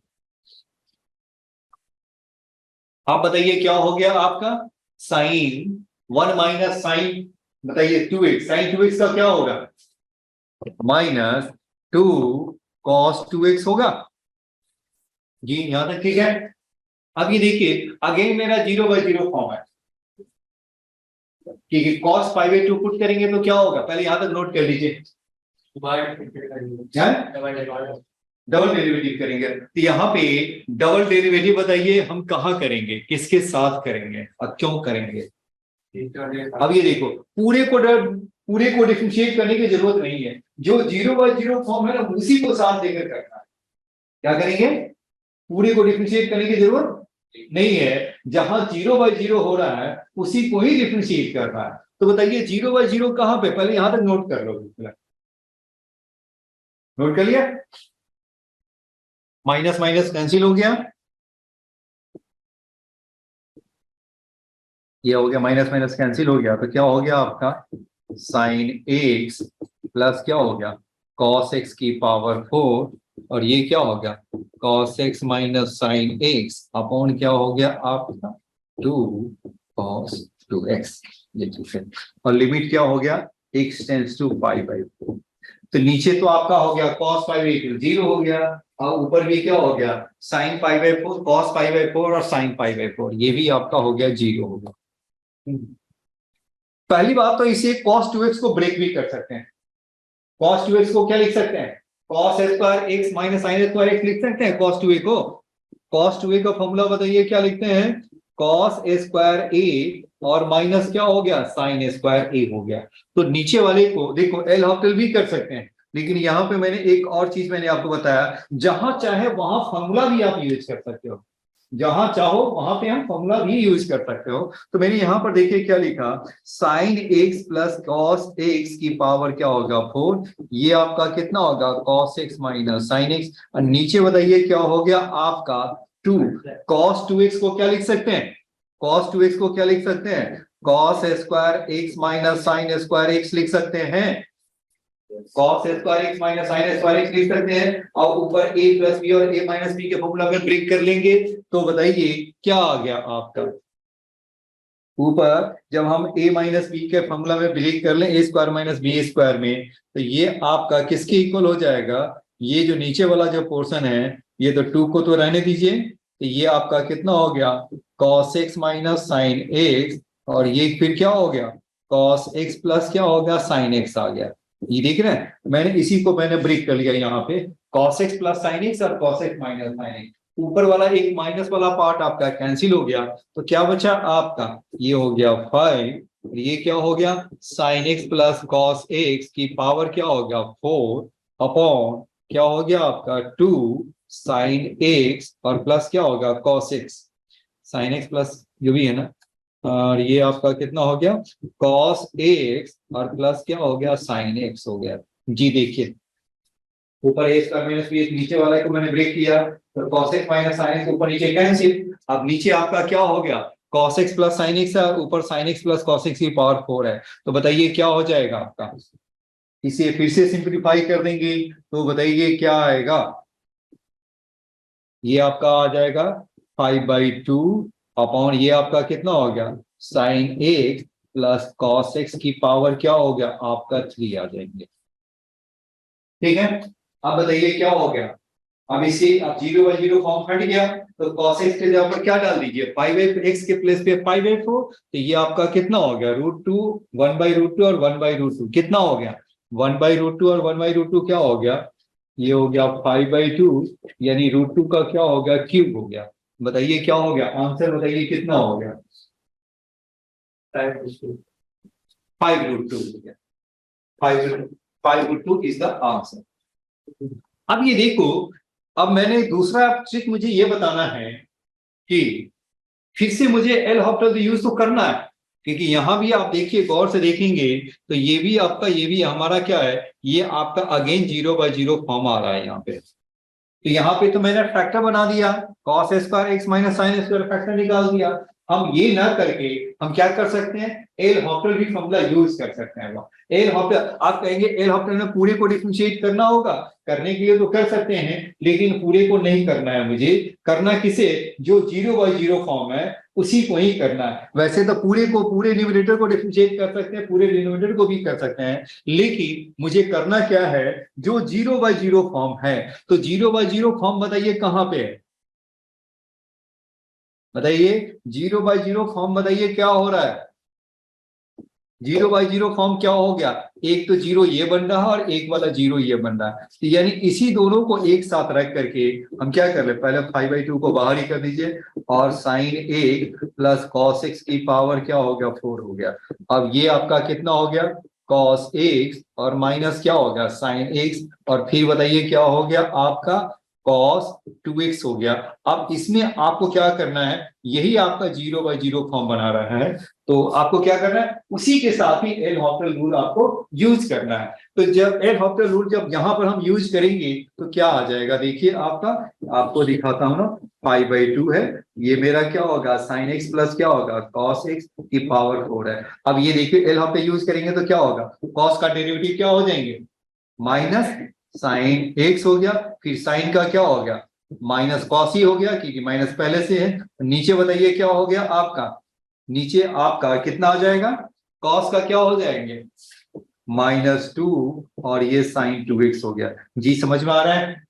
आप बताइए क्या हो गया आपका sin 1 माइनस sin बताइए 2x, sin 2x का क्या होगा -2 cos 2x होगा जी, यहां तक ठीक है। अब ये देखिए अगेन मेरा 0/0 फॉर्म है, ठीक है cos π/2 पुट करेंगे तो क्या होगा, पहले यहां तक नोट कर लीजिए, डबल डेरिवेटिव करेंगे, तो यहाँ पे डबल डेरिवेटिव बताइए हम कहाँ करेंगे, किसके साथ करेंगे और क्यों करेंगे। अब ये देखो पूरे को डिफरेंशिएट करने की जरूरत नहीं है, जो 0/0 फॉर्म है ना उसी को साथ लेकर करना है। क्या करेंगे, पूरे को डिफरेंशिएट करने की जरूरत नहीं है, जहां 0/0 हो रहा है उसी को ही डिफरेंशिएट करना है। तो बताइए 0/0 कहां पे, पहले यहां तक नोट कर लो, नोट कर लिया, माइनस माइनस कैंसिल हो गया, ये हो गया माइनस माइनस कैंसिल हो गया, तो क्या हो गया आपका sin x प्लस क्या हो गया cos x की पावर 4, और ये क्या हो गया cos x minus sin x upon क्या हो गया आपका 2 cos 2x, ये ठीक है, और लिमिट क्या हो गया x टेंड्स टू π/4, तो नीचे तो आपका हो गया cos π/4 0 हो गया, और ऊपर भी क्या हो गया sin π/4 cos π/4 और sin π/4, ये भी आपका हो गया 0 हो गया। पहली बात तो इसे cos 2x को ब्रेक भी कर सकते हैं, cos 2x को क्या लिख सकते हैं cos square x minus sin square x लिख सकते हैं cos 2a को, cos 2a का फॉर्मूला बताइए क्या लिखते हैं cos स्क्वायर a और माइनस क्या हो गया sin स्क्वायर a हो गया। तो नीचे वाले को देखो एल हॉपिटल भी कर सकते हैं, लेकिन यहाँ पे मैंने एक और चीज मैंने आपको बताया, जहां चाहे वहां फॉर्मूला भी आप यूज कर सकते हो, जहां चाहो वहां पे हम फॉर्मूला भी यूज कर सकते हो। तो मैंने यहां पर देखिए क्या लिखा sin x plus cos x की पावर क्या होगा 4, ये आपका कितना होगा cos x minus sin x, और नीचे बताइए क्या हो गया आपका 2 cos 2x को क्या लिख सकते हैं cos 2x को क्या लिख सकते हैं cos square x minus sine square x लिख सकते हैं, cos square x minus sine square x लिख सकते हैं, और ऊपर ए प्लस बी और ए माइनस बी के फॉर्मूला में ब्रेक कर लेंगे तो बताइए क्या आ गया आपका। ऊपर जब हम a माइनस बी के फॉर्मूला में ब्रेक कर लें ए स्क्वायर माइनस बी स्क्वायर में, तो ये आपका किसके इक्वल हो जाएगा, ये जो नीचे वाला जो पोर्शन है ये तो 2 को तो रहने दीजिए, तो ये आपका कितना हो गया cos x minus sine x, और ये फिर क्या हो गया cos x प्लस क्या हो गया sin x आ गया। ये देख रहे हैं, मैंने इसी को मैंने ब्रेक कर लिया यहाँ पे, cos x plus sin x और cos x minus sin x, ऊपर वाला एक माइनस वाला पार्ट आपका कैंसिल हो गया, तो क्या बचा आपका, ये हो गया 5, ये क्या हो गया sin x plus cos x की पावर क्या हो गया 4 अपॉन क्या हो गया आपका 2 sin x और प्लस क्या होगा cos x, sin x plus जो भी है ना, और ये आपका कितना हो गया cos x और प्लस क्या हो गया sin x हो गया। जी देखिए ऊपर a स्क्वायर माइनस बी, नीचे वाला को मैंने ब्रेक किया तो cos x minus sin x ऊपर नीचे कैंसिल, अब नीचे आपका क्या हो गया cos x plus sin x है, ऊपर sin x plus cos x की पावर 4 है, तो बताइए क्या हो जाएगा आपका। इसे फिर से सिंप्लीफाई कर देंगे तो बताइए क्या आएगा, ये आपका आ जाएगा 5/2 अपॉन ये आपका कितना हो गया sin x plus cos x की पावर क्या हो गया आपका 3 आ जाएंगे। ठीक है, अब बताइए क्या हो गया, अब इसे अब 0/0 फॉर्म हट गया तो cos x के जगह पर क्या डाल दीजिए 5x के प्लेस पे 5/4, तो ये आपका कितना हो गया √2 1/√2 और 1/√2 कितना हो गया 1/√2 और 1/√2 क्या हो गया, ये हो गया 5/2 यानी √2 का क्या हो गया क्यूब हो गया। बताइए क्या हो गया आंसर, बताइए कितना हो गया 5√2 हो गया, 5√2 इज द आंसर। अब ये देखो, अब मैंने दूसरा ट्रिक मुझे ये बताना है कि फिर से मुझे एल हॉपिटल यूज तो करना है, क्योंकि यहां भी आप देखिए गौर से देखेंगे तो ये भी आपका ये भी हमारा क्या है, ये आपका अगेन 0/0 फॉर्म आ रहा है यहाँ पे, तो यहाँ पे तो मैंने फैक्टर बना दिया cos square x minus sine square factor निकाल दिया। हम ये ना करके हम क्या कर सकते हैं एल हॉपिटल भी फॉर्मूला यूज कर सकते हैं। एल हॉपिटल आप कहेंगे एल हॉपिटल में पूरे को डिफरेंशिएट करना होगा, करने के लिए तो कर सकते हैं लेकिन पूरे को नहीं करना है, मुझे करना किसे जो 0/0 फॉर्म है उसी को ही करना है। वैसे तो पूरे को पूरे न्यूमरेटर को डिफरेंशिएट कर सकते हैं, पूरे डिनोमिनेटर को भी कर सकते हैं, लेकिन मुझे करना क्या है जो 0/0 फॉर्म है, तो 0/0 फॉर्म बताइए कहां पे है, बताइए 0/0 फॉर्म बताइए क्या हो रहा है, 0/0 फॉर्म क्या हो गया, एक तो 0 ये बन रहा है और एक वाला 0 ये बन रहा है, तो यानी इसी दोनों को एक साथ रख करके हम क्या कर ले, पहले 5/2 को बाहर ही कर दीजिए और sin 1 प्लस cos x की पावर क्या हो गया 4 हो गया। अब ये आपका कितना हो गया cos x और माइनस क्या हो गया sin x, और फिर बताइए क्या हो गया आपका cos 2x हो गया। अब इसमें आपको क्या करना है, यही आपका 0/0 फॉर्म बना रहा है, तो आपको क्या करना है उसी के साथ ही एल हॉपिटल रूल आपको यूज करना है। तो जब एल हॉपिटल रूल जब यहां पर हम यूज करेंगे तो क्या आ जाएगा, देखिए आपका आपको दिखाता हूं ना 5/2 है, ये मेरा क्या होगा sin x प्लस क्या होगा cos x की पावर 4 है। अब ये देखिए एल हॉपिटल यूज करेंगे तो क्या होगा cos का डेरिवेटिव क्या हो जाएंगे माइनस sin x हो गया, फिर sin का क्या हो गया माइनस cos ही हो गया क्योंकि माइनस पहले से है, नीचे बताइए क्या हो गया आपका, नीचे आपका कितना आ जाएगा cos का क्या हो जाएंगे -2 और ये sin 2x हो गया। जी समझ में आ रहा है,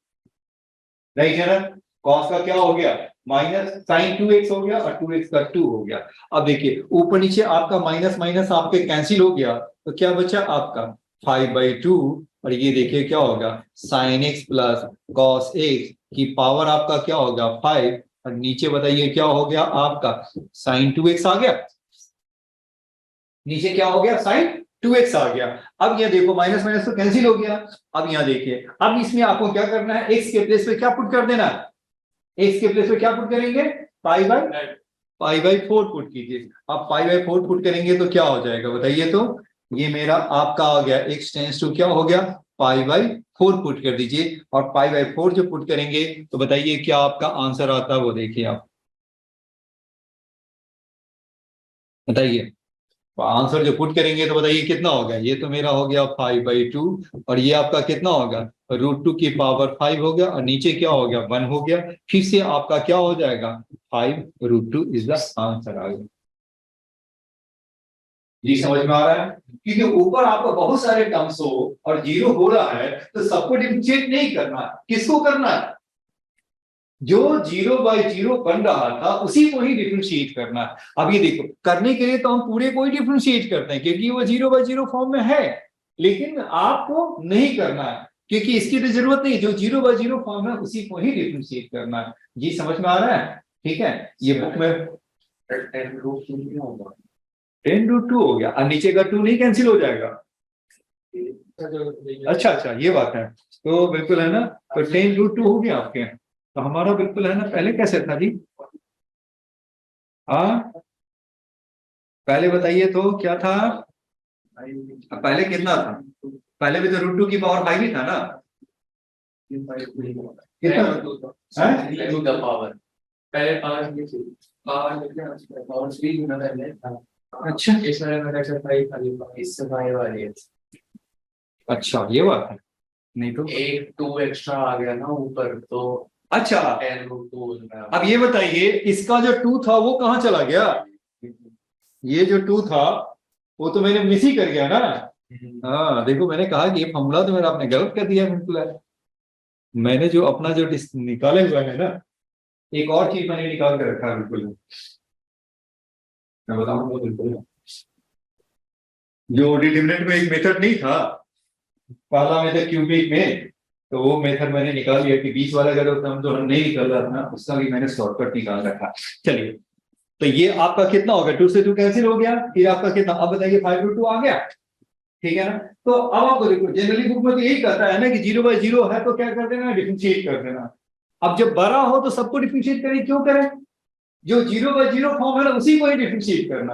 राइट है ना, cos का क्या हो गया माइनस sin 2x हो गया और 2x का 2 हो गया। अब देखिए ऊपर नीचे आपका माइनस माइनस आपके कैंसिल हो गया, तो क्या बचा आपका 5/2 और ये देखिए क्या होगा sin x plus cos x की पावर आपका क्या होगा 5 और नीचे बताइए क्या हो गया आपका sin 2x आ गया, नीचे क्या हो गया sin 2x आ गया। अब ये देखो माइनस माइनस तो कैंसिल हो गया, अब यहाँ देखिए अब इसमें आपको क्या करना है x के प्लेस पे क्या पुट कर देना, x के प्लेस पे क्या पुट करेंगे pi/4 पुट कीजिए। अब pi/4 पुट करेंगे तो क्या हो जाएगा बताइए, तो ये मेरा आपका आ गया x टेंस टू क्या हो गया pi/4 पुट कर दीजिए, और pi/4 जो पुट करेंगे तो बताइए क्या आपका आंसर आता है वो देखिए आप बताइए तो आंसर जो पुट करेंगे तो बताइए कितना होगा। ये तो मेरा हो गया 5/2 और ये आपका कितना होगा, √2 की पावर 5 हो गया और नीचे क्या हो गया 1 हो गया। फिर से आपका क्या हो जाएगा 5√2 इज द आंसर आ गया। जी समझ में आ रहा है, क्योंकि ऊपर आपका बहुत सारे टर्म्स हो और जीरो हो रहा है तो सबको डिफरेंशिएट नहीं करना, किसको करना है, जो 0/0 बन रहा था उसी को ही डिफरेंशिएट करना है। अब ये देखो करने के लिए तो हम पूरे को ही डिफरेंशिएट करते हैं क्योंकि वो 0/0 फॉर्म में है, लेकिन आपको नहीं करना है क्योंकि इसकी तो जरूरत नहीं, जो 0/0 फॉर्म है उसी को ही डिफरेंशिएट करना है। जी समझ में आ रहा है, ठीक है। ये बुक में 10√2 हो गया और नीचे का 2 नहीं कैंसिल हो जाएगा। अच्छा अच्छा ये बात है, तो बिल्कुल है ना, तो 10√2 हो गया आपके। तो हमारा बिल्कुल है ना, पहले कैसे था जी, हाँ पहले बताइए तो क्या था, पहले कितना था, पहले भी तो √2 की पावर 5 ही था ना, कितना पावर पहले पावर 3 गुना पहले था। अच्छा इसमें मेरा अच्छा 5 खाली इससे 5 वाली है। अच्छा ये बात है, नहीं तो एक 2 एक्स्ट्रा आ गया ना ऊपर तो अच्छा 10√2। अब ये बताइए इसका जो 2 था वो कहाँ चला गया, ये जो 2 था वो तो मैंने मिस ही कर गया ना। हाँ देखो मैंने कहा कि ये फॉर्मूला तो मेरा आपने गलत कर दिया बिल्कुल है। मैंने जो अपना जो निकाले हुआ है ना, एक और चीज मैंने निकाल कर रखा है बिल्कुल, मैं बताऊंगा बिल्कुल। जो डिटरमिनेंट में एक मेथड नहीं था, पहला मेथड क्यूबिक में, तो वो मेथड मैंने निकाल लिया कि 20 वाला अगर हम जो नहीं निकल रहा था ना उसका भी मैंने शॉर्टकट निकाल रखा। चलिए तो ये आपका कितना होगा, 2 से 2 कैंसिल हो गया, फिर आपका कितना, अब बताइए 5√2 आ गया, ठीक है ना। तो अब आपको देखो जनरली बुक में तो यही कहता है ना कि 0/0 है तो क्या कर देना, डिफरेंशिएट कर देना। अब जब बड़ा हो तो सबको डिफरेंशिएट करें, क्यों करें, जो 0/0 फॉर्म है ना उसी को ही डिफरेंशिएट करना।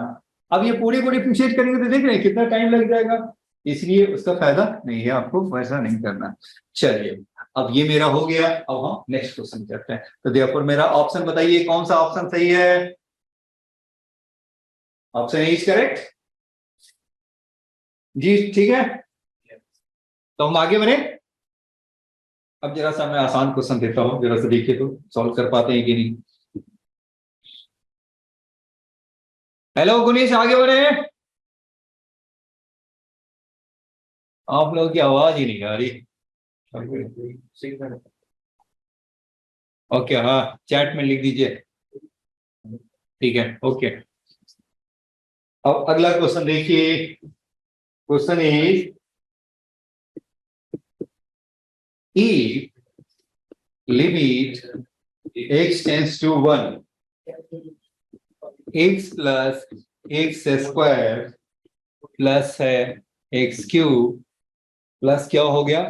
अब ये पूरे को डिफरेंशिएट करेंगे तो देख रहे हैं कितना टाइम लग जाएगा, इसलिए उसका फायदा नहीं है, आपको वैसा नहीं करना। चलिए अब ये मेरा हो गया, अब हम नेक्स्ट क्वेश्चन करते हैं। तो देयरफॉर मेरा ऑप्शन बताइए कौन सा ऑप्शन सही है, ऑप्शन ए इज करेक्ट जी, ठीक है। तो हम आगे बढ़े। अब जरा सा मैं आसान क्वेश्चन देता हूं, जरा सा देखिए तो सॉल्व कर पाते हैं कि नहीं। हेलो गुनीश आगे बढ़े, आप लोगों की आवाज ही नहीं आ रही। ओके हाँ चैट में लिख दीजिए, ठीक है ओके। अब अगला क्वेश्चन देखिए, question is if limit x tends to 1 x plus x square plus है x क्यूब प्लस क्या हो गया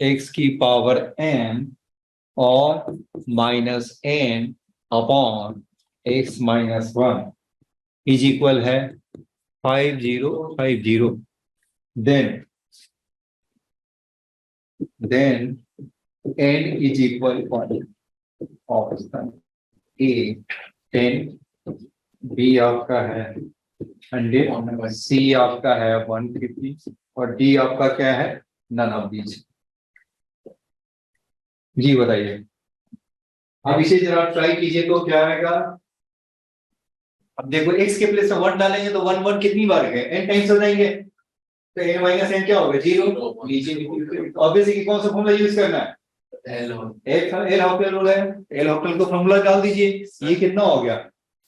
x की पावर n और minus n upon x minus 1 is equal है 5050, then n is equal 1, option a 10, b आपका है 100, सी आपका है 150 और डी आपका क्या है नन ऑफ दीज। जी बताइए, अब इसे जरा ट्राई कीजिए तो क्या आएगा। अब देखो x के प्लेस में 1 डालेंगे तो 1 1 कितनी बार गए, n टाइम्स हो जाएंगे, तो n माइनस n क्या होगा 0, नीचे ऑब्वियसली कौन सा फॉर्मूला यूज करना है, एल हॉपिटल रूल है, एल हॉपिटल को फॉर्मूला डाल दीजिए, ये कितना हो गया,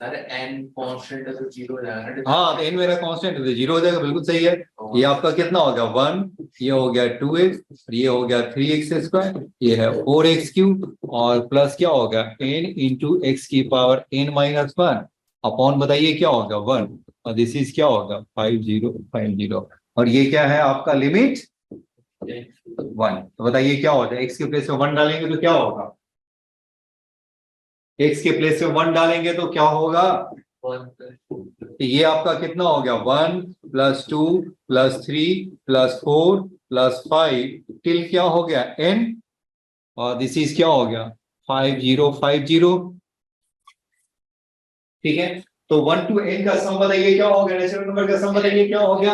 अरे n कांस्टेंट है तो 0 हो जाएगा। हाँ तो n मेरा कांस्टेंट है तो 0 हो जाएगा, बिल्कुल सही है। ये आपका कितना हो गया 1, ये हो गया 2x, ये हो गया 3x स्क्वायर, ये है 4x क्यूब और प्लस क्या हो गया n इंटू x की पावर n माइनस 1 अपॉन बताइए क्या होगा 1 और दिस इज क्या होगा 5050 और ये क्या है आपका लिमिट 1। तो बताइए क्या होता है, x के प्लेस में 1 डालेंगे तो क्या होगा, x के प्लेस में 1 डालेंगे तो क्या होगा, तो ये आपका कितना हो गया 1 + 2 + 3 + 4 + 5 टिल क्या हो गया n और दिस इज क्या हो गया 5050, ठीक है। तो 1 to n का सम बताइए क्या होगा, नेचुरल नंबर का सम बताइए क्या हो गया,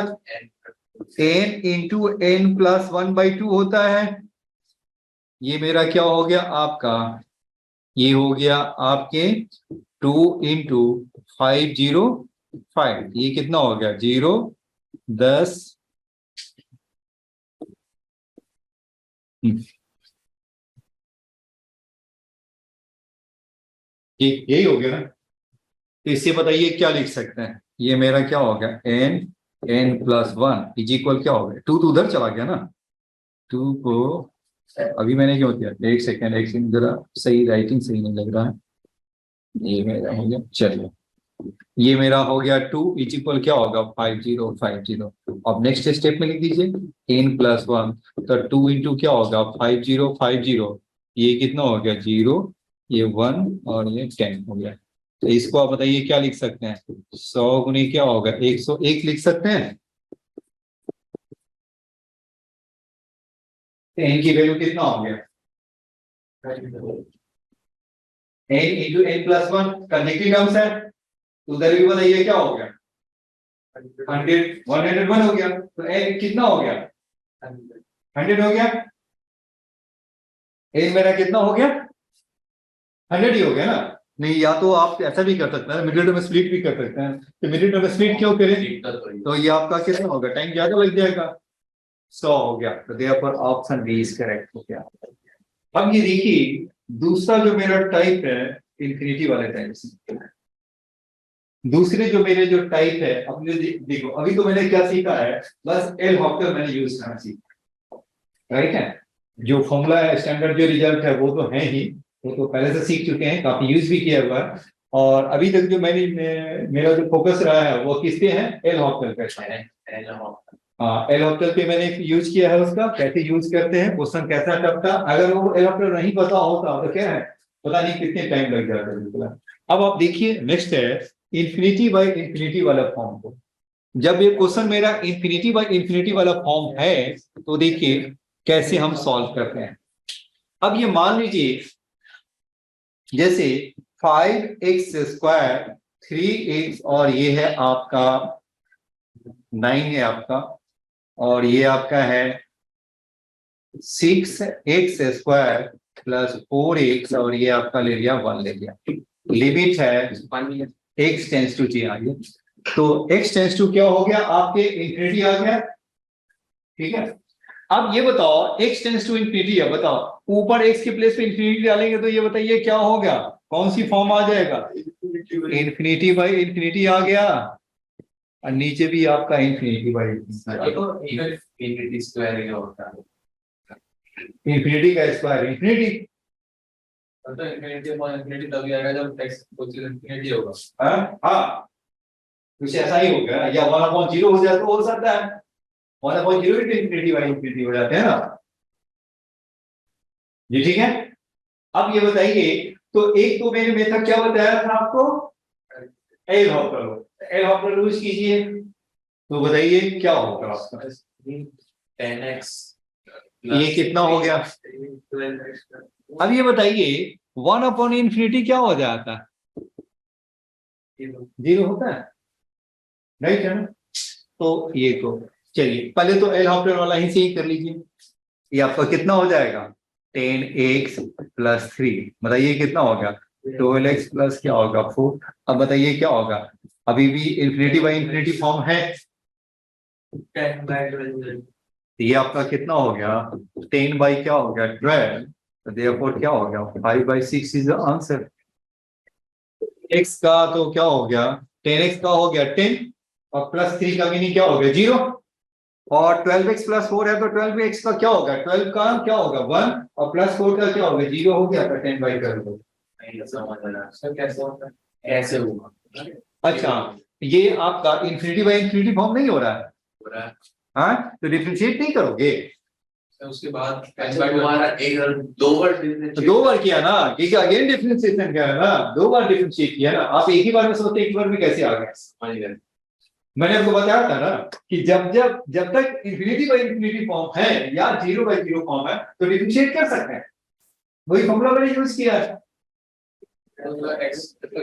n इंटू n प्लस 1/2 होता है। ये मेरा क्या हो गया आपका, ये हो गया आपके 2 इंटू 505, ये कितना हो गया 0 10 यही हो गया ना। तो इससे बताइए क्या लिख सकते हैं, ये मेरा क्या हो गया n प्लस 1 इज इक्वल क्या हो गया, 2 तो उधर चला गया ना, 2 को अभी मैंने क्यों किया, एक सेकेंड जरा सही राइटिंग सही नहीं लग रहा है, ये मेरा हो गया, चलिए ये मेरा हो गया 2 इज इक्वल क्या होगा 5050। अब नेक्स्ट स्टेप में लिख दीजिए n प्लस 1, तो 2 इंटू क्या होगा 5050, ये कितना हो गया 0, ये 1 और ये 10 हो गया। तो इसको आप बताइए क्या लिख सकते हैं, 100 गुने क्या होगा 101 लिख सकते हैं। n की वैल्यू कितना हो गया, n into n plus 1 connecting terms है, उधर भी बताइए क्या हो गया 101 हो गया, तो n कितना हो गया 100 हो गया, n मेरा कितना हो गया 100 ही हो गया ना। नहीं, या तो आप ऐसा भी कर सकते हैं, मिडिल में स्प्लिट भी कर सकते हैं, तो मिडिल में स्प्लिट क्यों करें, तो ये आपका कितना होगा, टाइम ज्यादा लग जाएगा, 100 हो गया, तो therefore option b is correct हो गया। अब ये देखिए दूसरा जो मेरा टाइप है इंफिनिटी वाले टाइप से, दूसरे जो मेरे जो टाइप है, अब ये देखो अभी तो मैंने क्या सीखा है, बस एल हॉपटर मैंने यूज करना सीखा, राइट है, जो फॉर्मूला है स्टैंडर्ड जो रिजल्ट है वो तो है ही, वो तो पहले से सीख चुके हैं, काफी यूज भी किया हुआ है, और अभी तक जो मेरा जो फोकस रहा है वो किस पे है, एल हॉपटर पे। हाँ, एल हॉपटर पे मैंने यूज किया है, उसका कैसे यूज करते हैं, क्वेश्चन कैसा करता, अगर वो एल हॉपटर नहीं पता होता तो क्या है, पता नहीं कितने टाइम लग जाता है बिल्कुल। अब आप देखिए नेक्स्ट है इंफिनिटी बाय इंफिनिटी वाला फॉर्म को, जब ये क्वेश्चन मेरा इंफिनिटी बाय इंफिनिटी वाला फॉर्म है तो देखिए कैसे हम सॉल्व करते हैं। अब ये मान लीजिए जैसे 5x² 3x और ये है आपका 9 है आपका, और ये आपका है 6x² प्लस 4x और ये आपका ले लिया 1 ले लिया, लिमिट है x टेंस टू जी आ गया, तो x टेंस टू क्या हो गया आपके इंफिनिटी आ गया, ठीक है। अब ये बताओ x टेंस टू इंफिनिटी है, बताओ ऊपर x के प्लेस पे इंफिनिटी डालेंगे तो ये बताइए क्या होगा, कौन सी फॉर्म आ जाएगा, इंफिनिटी बाय इंफिनिटी आ गया, और नीचे भी आपका इंफिनिटी बाय इंफिनिटी स्क्वायर क्या होता है, इंफिनिटी का स्क्वायर इंफिनिटी, तो इंफिनिटी तभी आएगा जब x कुछ इंफिनिटी होगा। हाँ कुछ ऐसा ही होगा, या 1/0 हो जाए तो हो सकता है, 1/0 इंफिनिटी बाय इंफिनिटी हो जाते हैं ना जी, ठीक है। अब ये बताइए, तो एक तो मैंने मेथड क्या बताया था आपको, एल हॉपटर यूज कीजिए, तो बताइए क्या होगा आपका 10x ये कितना हो गया, अब ये बताइए 1/∞ क्या हो जाता है, 0 होता है, राइट है ना। तो ये तो चलिए पहले तो एल हॉपटर वाला ही सही कर लीजिए, ये आपका कितना हो जाएगा 10x प्लस 3, बताइए कितना होगा 12x प्लस क्या होगा 4। अब बताइए क्या होगा, अभी भी इंफिनिटी बाय इंफिनिटी फॉर्म है, 10/12 ये आपका कितना हो गया 10 बाई क्या हो गया 12, तो देयरफॉर क्या हो गया 5/6 इज द आंसर। x का तो क्या हो गया 10x का हो गया 10 और प्लस 3 का मीनिंग क्या हो गया 0, और 12x प्लस 4 है तो 12x का क्या होगा 12 का क्या होगा 1 और प्लस 4 का क्या होगा 0 हो गया था 10/12। नहीं समझ आ रहा सर कैसे होता है, कैसे होगा, अच्छा ये आपका इंफिनिटी बाय इंफिनिटी फॉर्म नहीं हो रहा है, हो रहा है हाँ तो डिफरेंशिएट नहीं करोगे, तो उसके बाद तुम्हारा एक 2 बार तो 2 बार किया ना, क्योंकि अगेन डिफरेंशिएशन किया है ना, 2 बार डिफरेंशिएट किया ना, आप एक ही बार में सोचते एक बार में कैसे आ गए, समझ गए। मैंने आपको बताया था ना कि जब तक इंफिनिटी बाय इंफिनिटी फॉर्म है या 0/0 फॉर्म है तो डिफरेंशिएट कर सकते हैं, वही फॉर्मूला मैंने यूज किया है, तो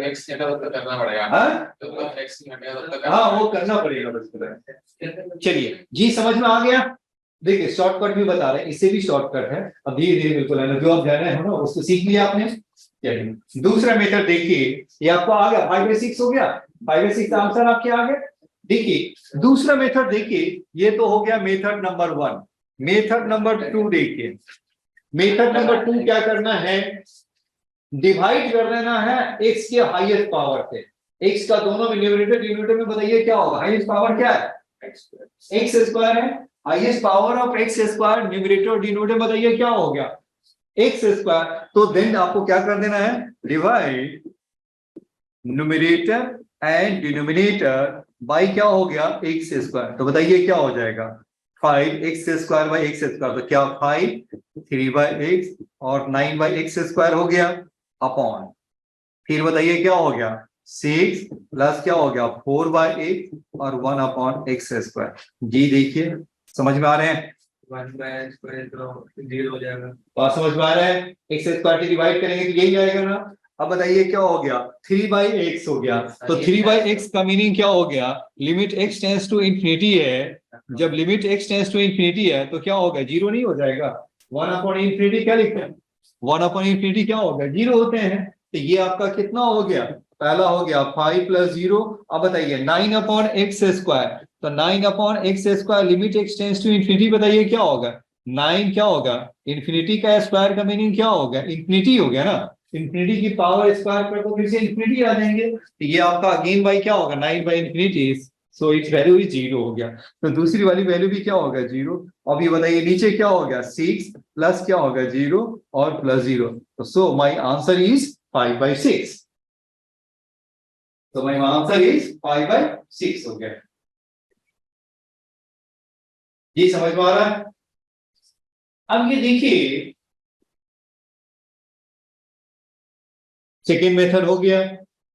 एक्स हटा तब तक करना पड़ेगा। हाँ तो एक्स हटा तब तक हाँ वो करना पड़ेगा बिल्कुल। चलिए जी समझ में आ गया। देखिए शॉर्टकट भी बता रहे हैं, इससे भी शॉर्टकट है। अब धीरे धीरे बिल्कुल है ना, जो आप जाना है ना उसको सीख लिया आपने। चलिए दूसरा मेथड देखिए, ये आपको आ गया 5/6 हो गया। 5/6 का आंसर आपके आ गया। देखिए दूसरा मेथड देखिए, ये तो हो गया मेथड नंबर 1। मेथड नंबर 2 देखिए। मेथड नंबर 2 क्या करना है, डिवाइड कर देना है x के हाईएस्ट पावर से। x का दोनों में न्यूमरेटर डिनोमिनेटर में बताइए क्या होगा, हाईएस्ट पावर क्या है, x स्क्वायर है। Highest power of x square numerator और डिनोमिनेटर बताइए क्या हो गया, x स्क्वायर। तो देन आपको क्या कर देना है, divide numerator and denominator by क्या हो गया, x स्क्वायर। तो बताइए क्या हो जाएगा, 5x square by x square. तो क्या 5 3/x और 9/x स्क्वायर हो गया अपॉन, फिर बताइए क्या हो गया 6 प्लस क्या हो गया 4/x और 1/x स्क्वायर। जी देखिए समझ में आ रहे हैं, 1/x तो 0 हो जाएगा। बात समझ में आ रहा है, x स्क्वायर से डिवाइड करेंगे तो यही आएगा ना। अब बताइए क्या हो गया 3/x हो गया। तो 3/x का मीनिंग क्या हो गया, limit x tends to infinity है। जब limit x tends to infinity है तो क्या होगा, जीरो नहीं हो जाएगा। 1/∞ क्या लिखते हैं, 1/∞ क्या होगा, जीरो होते हैं। तो ये आपका कितना हो गया, पहला हो गया 5 + 0। अब बताइए 9/x स्क्वायर। तो 9/x square limit x tends to infinity बताइए क्या होगा, 9 क्या होगा, इंफिनिटी का स्क्वायर का मीनिंग क्या होगा, इंफिनिटी हो गया ना। इंफिनिटी की पावर स्क्वायर कर दो फिर से इंफिनिटी आ जाएंगे। तो ये आपका अगेन बाई क्या होगा 9/∞, सो इट्स वैल्यू भी 0 हो गया। तो दूसरी वाली वैल्यू भी क्या होगा 0। अब ये बताइए नीचे क्या हो गया 6 प्लस क्या होगा 0 और प्लस 0। तो सो माई आंसर इज 5/6। तो माई आंसर इज 5/6 हो गया। ये समझ में आ रहा है। अब ये देखिए सेकेंड मेथड हो गया।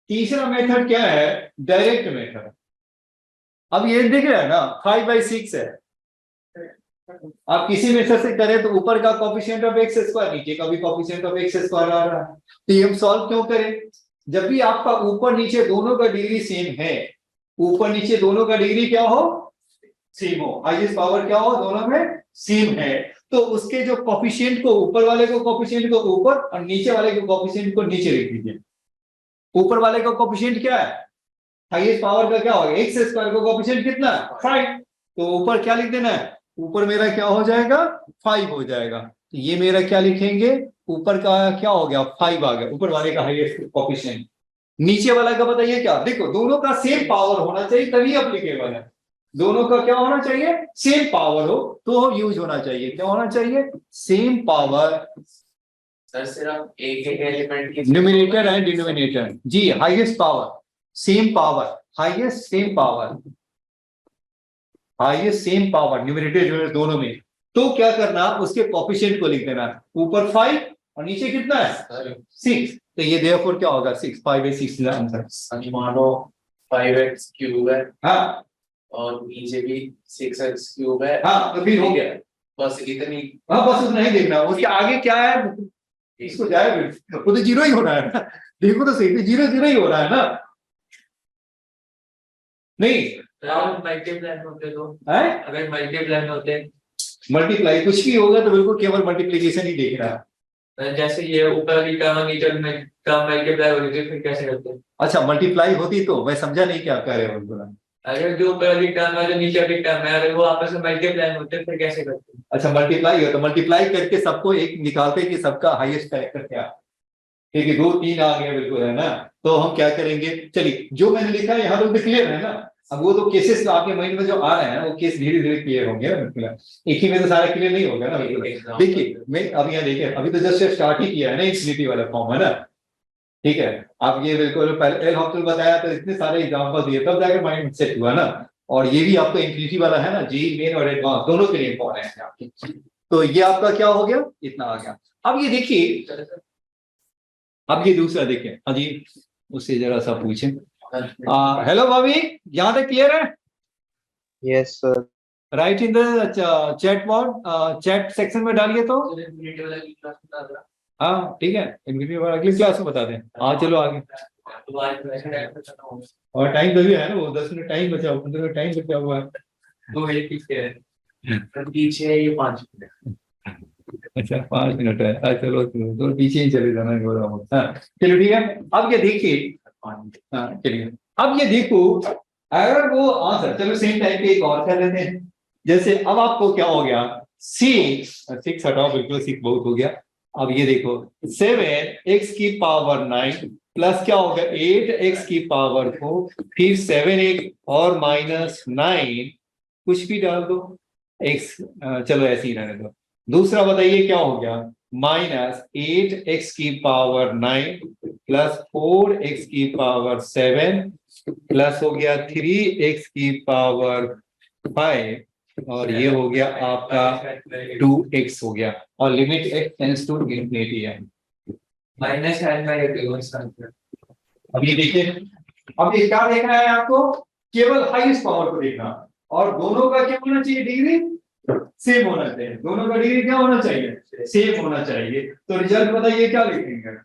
तीसरा मेथड क्या है, डायरेक्ट मेथड। अब ये दिख रहा है ना 5/6 है। आप किसी मेथड से करें तो ऊपर का कोफिशिएंट ऑफ x स्क्वायर, नीचे का भी कोफिशिएंट ऑफ x स्क्वायर आ रहा है। तो ये हम सॉल्व क्यों करें, जब भी आपका ऊपर नीचे दोनों का डिग्री सेम है, ऊपर नीचे दोनों का डिग्री क्या हो, सेम हो, हाईएस्ट पावर क्या हो, दोनों में सेम है, तो उसके जो कोफिशिएंट को ऊपर वाले को कोफिशिएंट को ऊपर और नीचे वाले को कोफिशिएंट को नीचे लिख दीजिए। ऊपर वाले का कोफिशिएंट क्या है, हाईएस्ट पावर का क्या होगा x स्क्वायर का कोफिशिएंट कितना है 5। तो ऊपर क्या लिख देना है, ऊपर मेरा क्या हो जाएगा 5 हो जाएगा। तो ये मेरा क्या लिखेंगे, ऊपर का क्या हो गया 5 आ गया, ऊपर वाले का हाईएस्ट कोफिशिएंट। नीचे वाला का बताइए क्या, देखो दोनों का सेम पावर होना चाहिए तभी एप्लीकेबल है। दोनों का क्या होना चाहिए, सेम पावर हो तो यूज होना चाहिए। क्या होना चाहिए, सेम पावर। सर सिर्फ एक एक एलिमेंट की न्यूमरेटर एंड डिनोमिनेटर, जी highest power same power, highest same power, highest same power numerator दोनों में। तो क्या करना, उसके कोफिशिएंट को लिख देना, ऊपर 5 और नीचे कितना है 6। तो ये देयरफॉर क्या होगा 6, 5/6 आंसर। मानो 5x क्यूब है हाँ और नीचे भी 6x क्यूब है। हाँ तो फिर हो गया, बस इतनी। हाँ बस उतना ही देखना, उसके आगे क्या है इसको जाए, वो तो जीरो ही हो रहा है ना। देखो तो सही, 0 ही हो रहा है ना, नहीं मल्टीप्लाई होते तो है अगर मल्टीप्लाई होते मल्टीप्लाई कुछ भी होगा तो बिल्कुल केवल मल्टीप्लीकेशन ही देख रहा है। जैसे ये ऊपर की टर्म नीचे में टर्म मल्टीप्लाई हो रही थी फिर कैसे करते हैं? अच्छा मल्टीप्लाई होती तो मैं समझा नहीं क्या कह रहे हो बिल्कुल। अगर जो ऊपर वाली टर्म है जो नीचे वाली टर्म है अगर वो आपस में मल्टीप्लाई होते हैं फिर कैसे करते हैं? अच्छा मल्टीप्लाई हो तो मल्टीप्लाई करके सबको एक निकालते कि सबका हाईएस्ट कैरेक्टर क्या, ठीक है 2 3 आ गया बिल्कुल है ना। तो हम क्या करेंगे, चलिए जो मैंने लिखा है यहाँ तो क्लियर है ना। अब वो तो केसेस आपके माइंड में जो आ रहे हैं वो केस धीरे धीरे क्लियर होंगे ना, बिल्कुल एक ही में तो सारा क्लियर नहीं होगा ना बिल्कुल। देखिए मैं अब यहाँ देखिए अभी तो जस्ट स्टार्ट ही किया है ना, इंफिनिटी वाला फॉर्म है ना, ठीक है। आप ये बिल्कुल पहले एल हॉस्टल बताया तो इतने सारे एग्जाम्पल दिए तब जाकर माइंड सेट हुआ ना। और ये भी आपका इंफिनिटी वाला है ना, जी मेन और एडवांस दोनों के लिए इंपॉर्टेंट है आपके। तो ये आपका क्या हो गया, इतना आ गया। अब ये देखिए, अब ये दूसरा देखिए, हाँ जी उससे जरा सा पूछे। हेलो भाभी, यहाँ तक क्लियर है, Yes, sir. Right in the chat box, chat section में डालिए तो। हाँ ठीक है, इनफिनिटी बार अगली क्लास में बता दें। हाँ चलो आगे। और टाइम तो भी है ना, वो 10 मिनट टाइम बचा हुआ, 15 मिनट टाइम बचा हुआ है। तो ये पीछे है, पीछे है ये 5 मिनट। अच्छा 5 मिनट है, चलो चलो तो पीछे ही चले जाना है। हाँ चलो ठीक है। अब ये देखिए, हाँ चलिए अब ये देखो, अगर वो आंसर, चलो सेम टाइम पे एक और कर लेते हैं। जैसे अब आपको क्या हो गया, 6 हटाओ, बिल्कुल 6 बहुत हो गया। अब ये देखो 7x की पावर 9 प्लस क्या होगा 8x की पावर 4, फिर 7x और -9, कुछ भी डाल दो x, चलो ऐसे ही रहने दो। दूसरा बताइए क्या हो गया, -8x की पावर 9 प्लस 4x की पावर 7 प्लस हो गया 3x की पावर 5, और ये हो गया आपका 2x हो गया, और limit x tends to infinity है। माइनस साइन में एक अब ये देखिए, अब ये क्या देखना है आपको, केवल हाईएस्ट पावर को देखना, और दोनों का क्या होना चाहिए, डिग्री सेम होना चाहिए। दोनों का डिग्री क्या होना चाहिए, सेम होना चाहिए। तो रिजल्ट बताइए क्या लिखेंगे,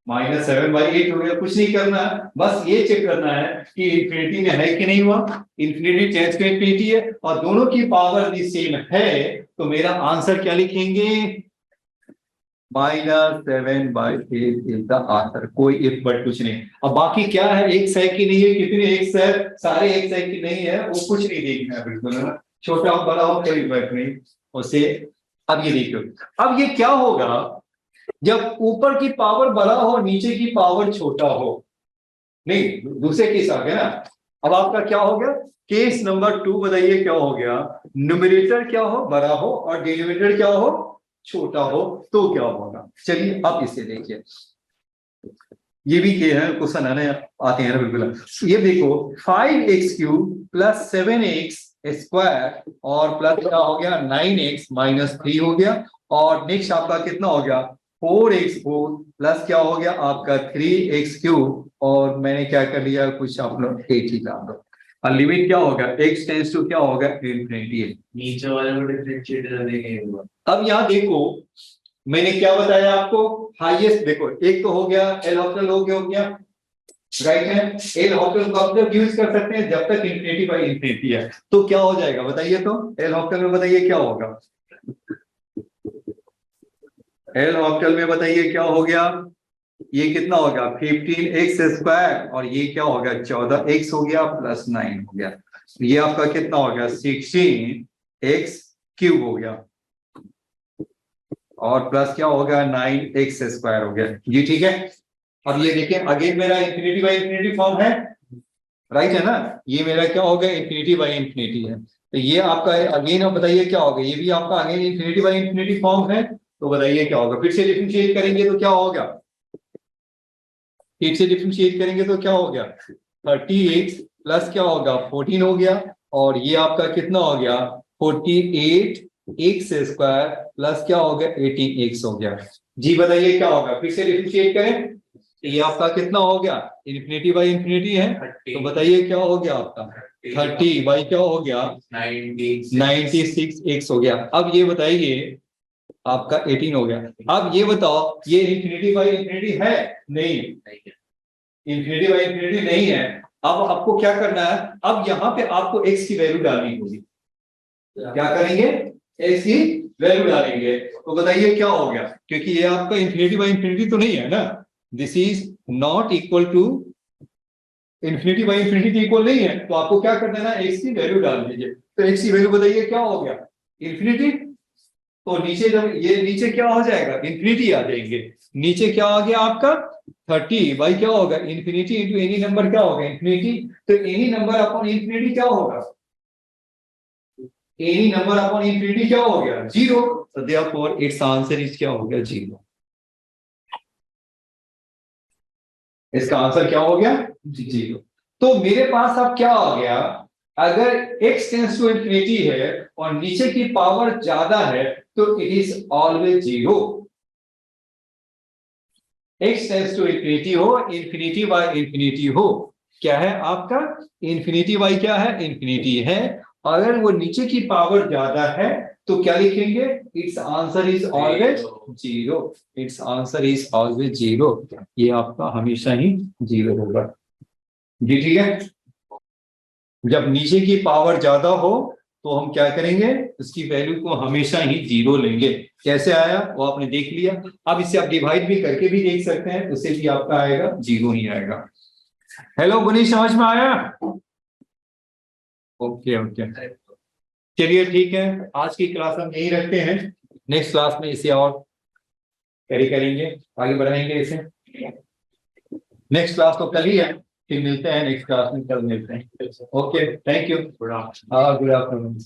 -7/8 हो गया। कुछ नहीं करना है, बस ये चेक करना है कि इंफिनिटी में है कि नहीं हुआ। इंफिनिटी टेंड्स टू इंफिनिटी है और दोनों की पावर भी सेम है, तो मेरा आंसर क्या लिखेंगे, -7/8 इज द आंसर। कोई इफ बट कुछ नहीं। अब बाकी क्या है, एक्स है कि नहीं है, कितने एक्स है, सारे एक्स है कि नहीं है, वो कुछ नहीं देखना है, बिल्कुल है ना। छोटा हो बड़ा हो कोई फर्क नहीं उसे। अब ये देखो, अब ये क्या होगा, जब ऊपर की पावर बड़ा हो नीचे की पावर छोटा हो, नहीं दूसरे केस आ गया ना। अब आपका क्या हो गया, केस नंबर 2 बताइए क्या हो गया, न्यूमरेटर क्या हो बड़ा हो और डिनोमिनेटर क्या हो छोटा हो, तो क्या होगा। चलिए अब इसे देखिए, ये भी क्या है, क्वेश्चन आने आते हैं ना बिल्कुल। ये देखो 5x³ प्लस 7x स्क्वायर और प्लस क्या हो गया 9x -3 हो गया, और नेक्स्ट आपका कितना हो गया 4x4 प्लस क्या हो गया आपका 3x3, और मैंने क्या कर लिया, कुछ आप लोग 8 ही डाल दो। और लिमिट क्या होगा, x टेंड्स टू क्या होगा इंफिनिटी। नीचे वाले को डिफरेंशिएट कर देंगे। अब यहाँ देखो मैंने क्या बताया आपको, हाईएस्ट देखो, एक तो हो गया एल हॉस्टल हो गया राइट है। एल हॉस्टल को आप जब यूज कर सकते हैं जब तक इंफिनिटी बाई इंफिनिटी है, तो क्या हो जाएगा बताइए, तो एल हॉस्टल में बताइए क्या होगा, एल हॉस्टल में बताइए क्या हो गया, ये कितना होगा 15x स्क्वायर, और ये क्या होगा 14x हो गया प्लस 9 हो गया, ये आपका कितना हो गया 16x³ हो गया, और प्लस क्या होगा 9x स्क्वायर हो गया जी। ठीक है, अब ये देखिए अगेन मेरा इंफिनिटी बाई इंफिनिटी फॉर्म है, राइट है ना। ये मेरा क्या होगा इंफिनिटी बाई इंफिनिटी है, तो ये आपका अगेन, अब बताइए क्या होगा, ये भी आपका again infinity by infinity form है, तो बताइए क्या होगा। फिर से डिफरेंशिएट करेंगे तो क्या होगा, फिर से डिफरेंशिएट करेंगे तो क्या हो गया 30x प्लस क्या होगा 14 हो गया, और ये आपका कितना हो गया 48x स्क्वायर प्लस क्या हो गया 18x हो गया जी। बताइए क्या होगा, फिर से डिफरेंशिएट करें, ये आपका कितना हो गया इंफिनिटी बाई इंफिनिटी है, तो बताइए क्या हो गया आपका 30 बाई क्या हो गया 96x हो गया। अब ये बताइए आपका 18 हो गया। अब ये बताओ ये इंफिनिटी बाई इंफिनिटी है, नहीं इंफिनिटी बाई इंफिनिटी नहीं है। अब आपको क्या करना है, अब यहाँ पे आपको x की वैल्यू डालनी होगी। क्या करेंगे, x की वैल्यू डालेंगे, तो बताइए क्या हो गया, क्योंकि ये आपका इंफिनिटी बाई इंफिनिटी तो नहीं है ना, this is not equal to infinity by infinity equal नहीं है, तो आपको क्या कर देना है x की वैल्यू डाल दीजिए। तो x की वैल्यू बताइए क्या हो गया इंफिनिटी, तो नीचे जब ये नीचे क्या हो जाएगा इंफिनिटी आ जाएंगे, नीचे क्या आ गया आपका 30 बाई क्या होगा इंफिनिटी इंटू एनी नंबर क्या होगा इंफिनिटी, तो एनी नंबर अपॉन इंफिनिटी क्या होगा, एनी नंबर अपॉन इंफिनिटी क्या हो गया 0, so therefore its answer is क्या हो गया 0। इसका आंसर क्या हो गया 0। तो मेरे पास अब क्या आ गया, अगर x टेंड्स टू इंफिनिटी है और नीचे की पावर ज्यादा है तो it is always 0। x tends to infinity हो, इंफिनिटी बाय इंफिनिटी हो, क्या है आपका इंफिनिटी बाय क्या है इंफिनिटी है, अगर वो नीचे की पावर ज्यादा है तो क्या लिखेंगे, it's answer is always zero, it's answer is always zero, ये आपका हमेशा ही जीरो होगा जी। ठीक है, जब नीचे की पावर ज्यादा हो तो हम क्या करेंगे, उसकी वैल्यू को हमेशा ही जीरो लेंगे। कैसे आया वो आपने देख लिया, अब इसे आप डिवाइड भी करके भी देख सकते हैं, उससे भी आपका आएगा जीरो ही आएगा। हेलो गुनीश, समझ में आया? ओके ओके, चलिए ठीक है, आज की क्लास हम यही रखते हैं, नेक्स्ट क्लास में इसे और कैरी करेंगे, आगे बढ़ाएंगे इसे। नेक्स्ट क्लास तो कल ही है, फिर मिलते हैं नेक्स्ट क्लास में, कल मिलते हैं। Okay, thank you, good afternoon.